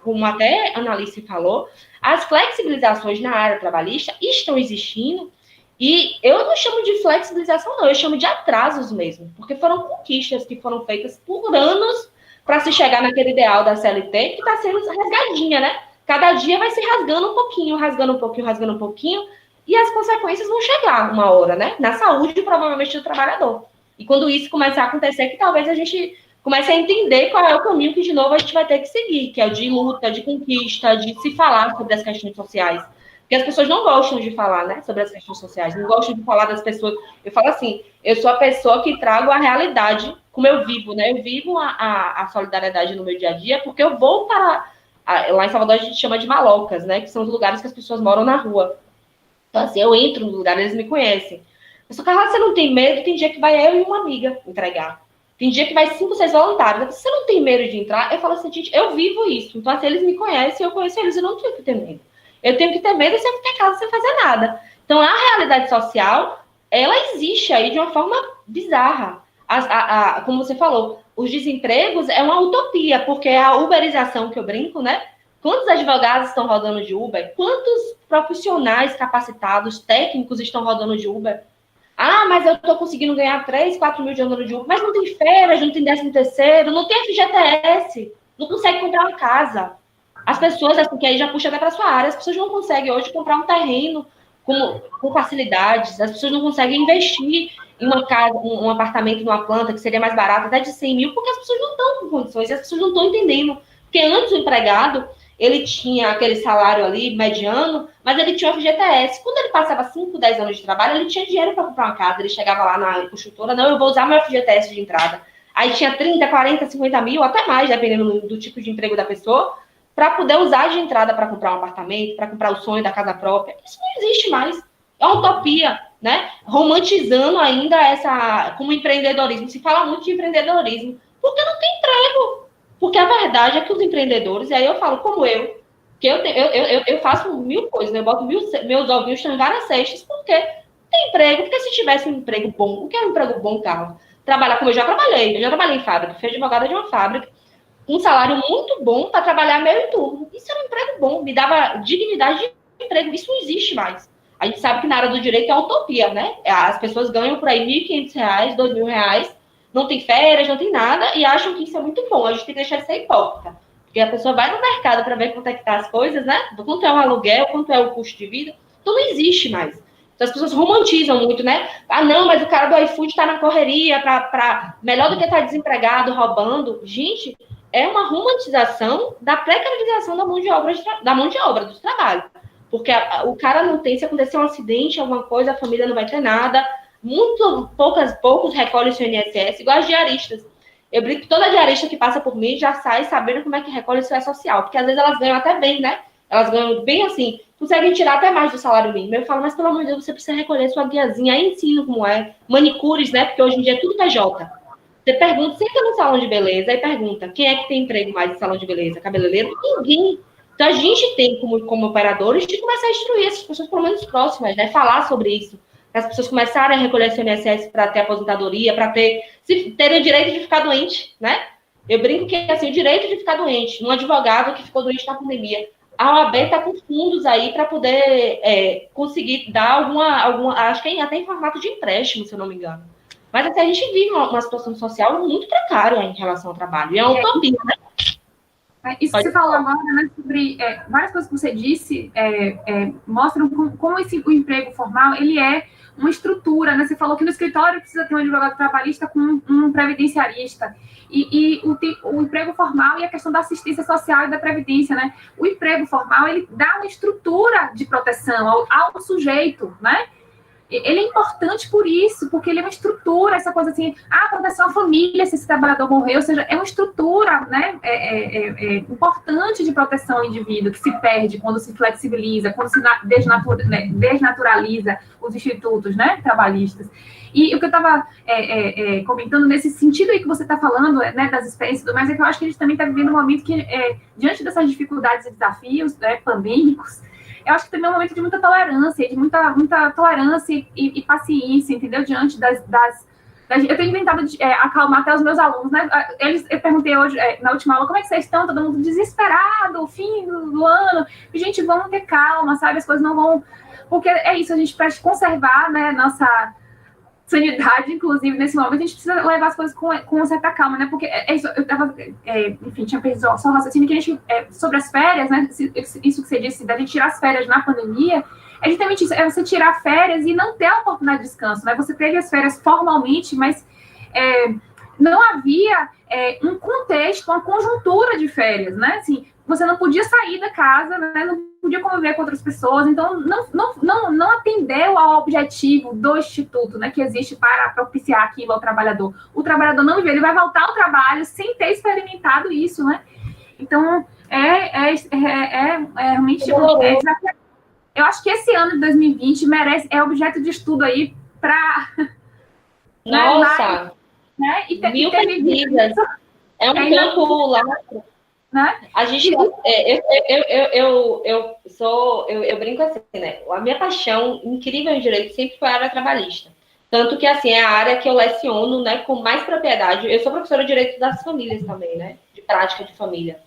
como até a Analice falou, as flexibilizações na área trabalhista estão existindo e eu não chamo de flexibilização, não, eu chamo de atrasos mesmo, porque foram conquistas que foram feitas por anos para se chegar naquele ideal da CLT que está sendo rasgadinha, né? Cada dia vai se rasgando um pouquinho, e as consequências vão chegar uma hora, né? Na saúde, provavelmente, do trabalhador. E quando isso começar a acontecer, que talvez a gente comece a entender qual é o caminho que, de novo, a gente vai ter que seguir, que é o de luta, de conquista, de se falar sobre as questões sociais. Porque as pessoas não gostam de falar, né, sobre as questões sociais, não gostam de falar das pessoas. Eu falo assim, eu sou a pessoa que trago a realidade, como eu vivo, né? Eu vivo a solidariedade no meu dia a dia, porque eu vou para... Lá em Salvador a gente chama de malocas, né? Que são os lugares que as pessoas moram na rua. Então, assim, eu entro no lugar, eles me conhecem. Eu sou, Carla, você não tem medo? Tem dia que vai eu e uma amiga entregar. Tem dia que vai 5, 6 voluntários. Você não tem medo de entrar? Eu falo assim, gente, eu vivo isso. Então, assim, eles me conhecem, eu conheço eles, eu não tenho que ter medo. Eu tenho que ter medo se eu ficar em casa sem fazer nada. Então, a realidade social, ela existe aí de uma forma bizarra. Como você falou, os desempregos é uma utopia, porque é a uberização que eu brinco, né? Quantos advogados estão rodando de Uber? Quantos profissionais capacitados, técnicos estão rodando de Uber? Ah, mas eu estou conseguindo ganhar 3, 4 mil de andando de Uber, mas não tem férias, não tem 13º, não tem FGTS, não consegue comprar uma casa. As pessoas, assim, que aí já puxa até para a sua área, as pessoas não conseguem hoje comprar um terreno com facilidades, as pessoas não conseguem investir em uma casa, um apartamento numa planta que seria mais barato, até de 100 mil, porque as pessoas não estão com condições, as pessoas não estão entendendo. Porque antes o empregado, ele tinha aquele salário ali, mediano, mas ele tinha o FGTS. Quando ele passava 5, 10 anos de trabalho, ele tinha dinheiro para comprar uma casa, ele chegava lá na construtora, não, eu vou usar meu FGTS de entrada. Aí tinha 30, 40, 50 mil, até mais, dependendo do tipo de emprego da pessoa, para poder usar de entrada para comprar um apartamento, para comprar o sonho da casa própria. Isso não existe mais. É uma utopia, né? Romantizando ainda como empreendedorismo. Se fala muito de empreendedorismo, porque não tem emprego. Porque a verdade é que os empreendedores, e aí eu falo como eu, que eu faço 1000 coisas, né? Eu boto meus ovinhos em várias cestas, porque tem emprego. Porque se tivesse um emprego bom, o que é um emprego bom, Carla? Trabalhar como eu já trabalhei em fábrica, fui advogada de uma fábrica, um salário muito bom para trabalhar meio turno. Isso era um emprego bom, me dava dignidade de emprego. Isso não existe mais. A gente sabe que na área do direito é utopia, né? As pessoas ganham por aí R$1.500, R$2.000, não tem férias, não tem nada, e acham que isso é muito bom. A gente tem que deixar de ser hipócrita. Porque a pessoa vai no mercado para ver quanto é que tá as coisas, né? Quanto é o aluguel, quanto é o custo de vida. Então não existe mais. Então as pessoas romantizam muito, né? Ah, não, mas o cara do iFood está na correria melhor do que estar desempregado, roubando. Gente, é uma romantização da precarização da mão de obra do trabalho. Porque o cara não tem, se acontecer um acidente, alguma coisa, a família não vai ter nada. Poucos recolhem o seu INSS, igual as diaristas. Eu brinco que toda diarista que passa por mim já sai sabendo como é que recolhe o seu social. Porque às vezes elas ganham até bem, né? Elas ganham bem assim, conseguem tirar até mais do salário mínimo. Eu falo, mas pelo amor de Deus, você precisa recolher sua guiazinha. Aí ensino como é. Manicures, né? Porque hoje em dia é tudo PJ. Você pergunta, senta no salão de beleza e pergunta, quem é que tem emprego mais no salão de beleza? Cabeleireiro? Ninguém. Então a gente tem, como operadores, de começar a instruir essas pessoas, pelo menos próximas, né? Falar sobre isso. Para as pessoas começarem a recolher seu INSS para ter aposentadoria, para terem o direito de ficar doente, né? Eu brinco que, assim, o direito de ficar doente. Um advogado que ficou doente na pandemia. A OAB está com fundos aí para poder conseguir dar alguma, acho que até em formato de empréstimo, se eu não me engano. Mas assim, a gente vive uma situação social muito precária em relação ao trabalho. E é uma utopia, né? Isso que você falou agora, né, sobre várias coisas que você disse, mostram como o emprego formal, ele é uma estrutura, né? Você falou que no escritório precisa ter um advogado trabalhista com um previdenciarista. E o emprego formal e a questão da assistência social e da previdência, né? O emprego formal, ele dá uma estrutura de proteção ao sujeito, né? Ele é importante por isso, porque ele é uma estrutura, essa coisa assim, proteção à família se esse trabalhador morrer, ou seja, é uma estrutura, né, importante de proteção ao indivíduo, que se perde quando se flexibiliza, quando se desnaturaliza os institutos, né, trabalhistas. E o que eu estava comentando nesse sentido aí que você está falando, né, das experiências e tudo mais, é que eu acho que a gente também está vivendo um momento que, diante dessas dificuldades e desafios, né, pandêmicos, eu acho que também é um momento de muita tolerância, de muita tolerância e paciência, entendeu? Diante eu tenho tentado acalmar até os meus alunos, né? Eu perguntei hoje, na última aula, como é que vocês estão? Todo mundo desesperado, fim do ano. E, gente, vamos ter calma, sabe? As coisas não vão... Porque é isso, a gente precisa conservar, né, nossa sanidade, inclusive, nesse momento, a gente precisa levar as coisas com certa calma, né? Porque isso, eu tava, enfim, tinha pensado só um raciocínio que a gente, sobre as férias, né? Isso que você disse, da gente tirar as férias na pandemia, é justamente isso, você tirar férias e não ter a oportunidade de descanso, né? Você teve as férias formalmente, mas não havia um contexto, uma conjuntura de férias, né? Assim, você não podia sair da casa, né? Não podia conviver com outras pessoas, então não atendeu ao objetivo do Instituto, né, que existe para propiciar aquilo ao trabalhador. O trabalhador não viveu, ele vai voltar ao trabalho sem ter experimentado isso, né? Então, realmente... eu acho que esse ano de 2020 é objeto de estudo aí para... Nossa! Né? Mil pesquisas. É um campo lá... Né? A gente, eu brinco assim, né? A minha paixão incrível em direito sempre foi a área trabalhista. Tanto que, assim, é a área que eu leciono, né, com mais propriedade. Eu sou professora de direito das famílias também, né? De prática de família.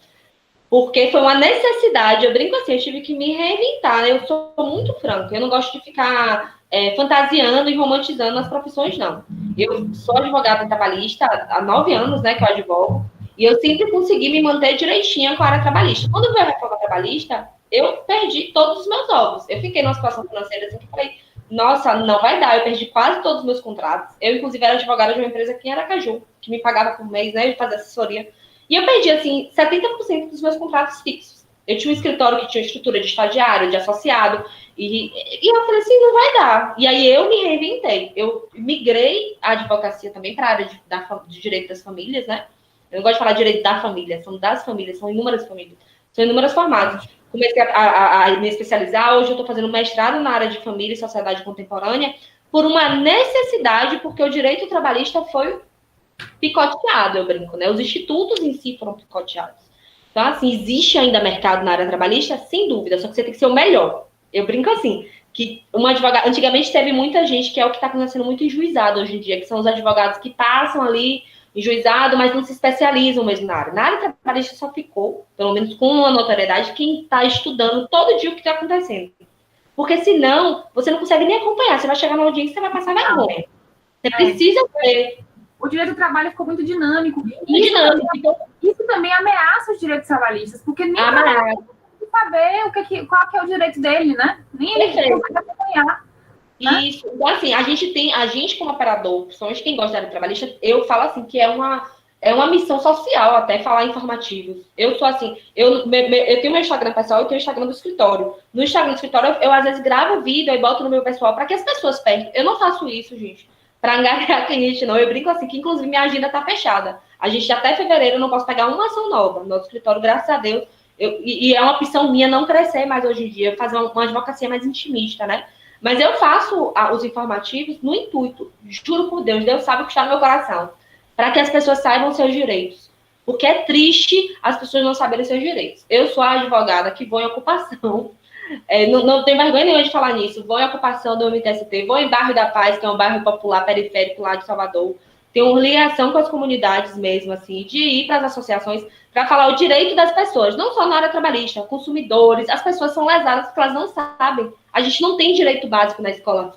Porque foi uma necessidade, eu brinco assim, eu tive que me reinventar, né? Eu sou muito franca, eu não gosto de ficar fantasiando e romantizando as profissões, não. Eu sou advogada trabalhista há 9 anos, né, que eu advogo. E eu sempre consegui me manter direitinha com a área trabalhista. Quando veio a reforma trabalhista, eu perdi todos os meus ovos. Eu fiquei numa situação financeira assim que falei, nossa, não vai dar. Eu perdi quase todos os meus contratos. Eu, inclusive, era advogada de uma empresa aqui em Aracaju, que me pagava por mês, né, de fazer assessoria. E eu perdi, assim, 70% dos meus contratos fixos. Eu tinha um escritório que tinha estrutura de estagiário, de associado, e eu falei assim, não vai dar. E aí eu me reinventei. Eu migrei a advocacia também para a área de direito das famílias, né? Eu não gosto de falar direito da família, são das famílias, são inúmeras famílias, são inúmeras formadas. Comecei a me especializar, hoje eu estou fazendo mestrado na área de família e sociedade contemporânea, por uma necessidade, porque o direito trabalhista foi picoteado, eu brinco, né? Os institutos em si foram picoteados. Então, assim, existe ainda mercado na área trabalhista? Sem dúvida, só que você tem que ser o melhor. Eu brinco assim, que uma advogada... Antigamente teve muita gente, que é o que está acontecendo muito em juizado hoje em dia, que são os advogados que passam ali em juizado, mas não se especializam mesmo na área. Na área trabalhista só ficou, pelo menos com uma notoriedade, quem está estudando todo dia o que está acontecendo. Porque senão, você não consegue nem acompanhar. Você vai chegar na audiência e você vai passar vergonha. Você precisa ter... O direito do trabalho ficou muito dinâmico. Isso também ameaça os direitos trabalhistas, porque nem saber qual que é o direito dele, né? Nem ele consegue acompanhar. Isso. Então, assim, a gente como operador, principalmente quem gosta da área trabalhista, eu falo assim, que é uma É uma missão social até falar informativos. Eu sou assim, eu tenho meu Instagram pessoal e tenho o Instagram do escritório. No Instagram do escritório, eu às vezes gravo vídeo e boto no meu pessoal para que as pessoas perto. Eu não faço isso, gente, para angariar cliente, não. Eu brinco assim, que inclusive minha agenda tá fechada. A gente até fevereiro eu não posso pegar uma ação nova. Nosso escritório, graças a Deus, e é uma opção minha não crescer mais hoje em dia, fazer uma advocacia mais intimista, né? Mas eu faço os informativos no intuito, juro por Deus, Deus sabe o que está no meu coração, para que as pessoas saibam seus direitos. Porque é triste as pessoas não saberem seus direitos. Eu sou a advogada que vou em ocupação, não tenho vergonha nenhuma de falar nisso, vou em ocupação do MTST, vou em Bairro da Paz, que é um bairro popular periférico lá de Salvador, tenho ligação com as comunidades mesmo, assim, de ir para as associações para falar o direito das pessoas, não só na área trabalhista, consumidores, as pessoas são lesadas porque elas não sabem. A gente não tem direito básico na escola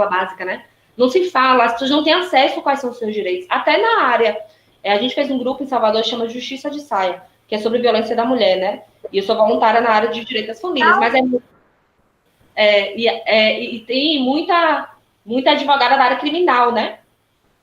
básica, né? Não se fala, as pessoas não têm acesso a quais são os seus direitos. Até na área, a gente fez um grupo em Salvador que chama Justiça de Saia, que é sobre violência da mulher, né? E eu sou voluntária na área de direito das famílias, mas e tem muita advogada da área criminal, né?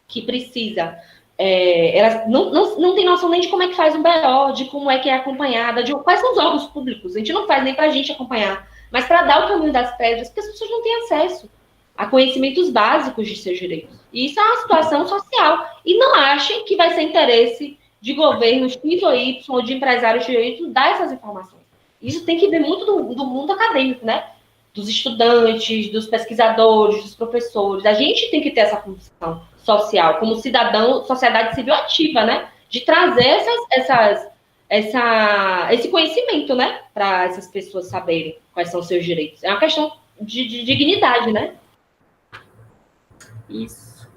Que precisa. Elas não tem noção nem de como é que faz um BO, de como é que é acompanhada, de quais são os órgãos públicos. A gente não faz nem para a gente acompanhar, mas para dar o caminho das pedras, porque as pessoas não têm acesso a conhecimentos básicos de seus direitos. E isso é uma situação social. E não achem que vai ser interesse de governo X ou Y, ou de empresários de direito, dar essas informações. Isso tem que ver muito do mundo acadêmico, né? Dos estudantes, dos pesquisadores, dos professores. A gente tem que ter essa função social, como cidadão, sociedade civil ativa, né? De trazer esse conhecimento, né? Para essas pessoas saberem quais são os seus direitos. É uma questão de dignidade, né? Isso.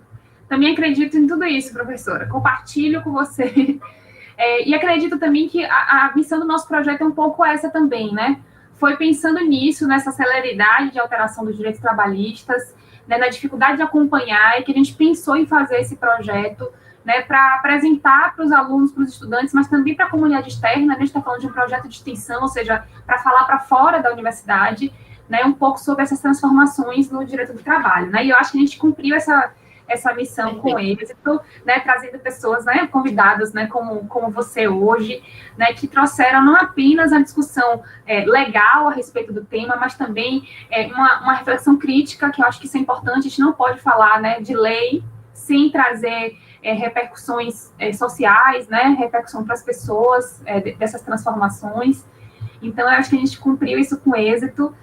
Também acredito em tudo isso, professora. Compartilho com você. E acredito também que a missão do nosso projeto é um pouco essa também, né? Foi pensando nisso, nessa celeridade de alteração dos direitos trabalhistas, né, na dificuldade de acompanhar, e que a gente pensou em fazer esse projeto, né, para apresentar para os alunos, para os estudantes, mas também para a comunidade externa. A gente está falando de um projeto de extensão, ou seja, para falar para fora da universidade, né, um pouco sobre essas transformações no direito do trabalho, né, e eu acho que a gente cumpriu essa missão com êxito, né, trazendo pessoas, né, convidadas, né, como você hoje, né, que trouxeram não apenas a discussão legal a respeito do tema, mas também uma reflexão crítica, que eu acho que isso é importante. A gente não pode falar, né, de lei sem trazer repercussões sociais, né, repercussão para as pessoas dessas transformações. Então, eu acho que a gente cumpriu isso com êxito.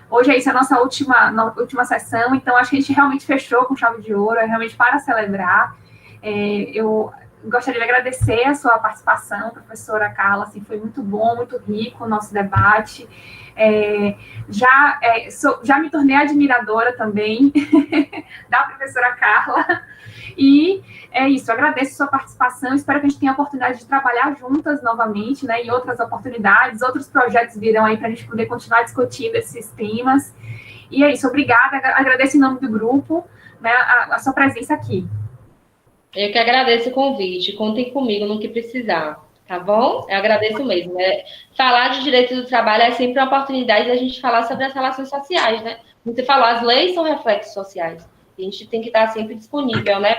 Hoje é isso, a nossa última sessão, então acho que a gente realmente fechou com chave de ouro, realmente para celebrar. Eu gostaria de agradecer a sua participação, professora Carla, assim, foi muito bom, muito rico o nosso debate. Já me tornei admiradora também da professora Carla, e é isso, agradeço a sua participação, espero que a gente tenha a oportunidade de trabalhar juntas novamente, né, em outras oportunidades, outros projetos virão aí para a gente poder continuar discutindo esses temas. E é isso, obrigada, agradeço em nome do grupo, né, a sua presença aqui. Eu que agradeço o convite, contem comigo no que precisar, tá bom? Eu agradeço mesmo. Falar de direito do trabalho é sempre uma oportunidade da gente falar sobre as relações sociais, né? Como você falou, as leis são reflexos sociais. E a gente tem que estar sempre disponível, né?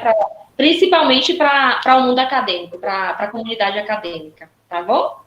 Principalmente para o mundo acadêmico, para a comunidade acadêmica, tá bom?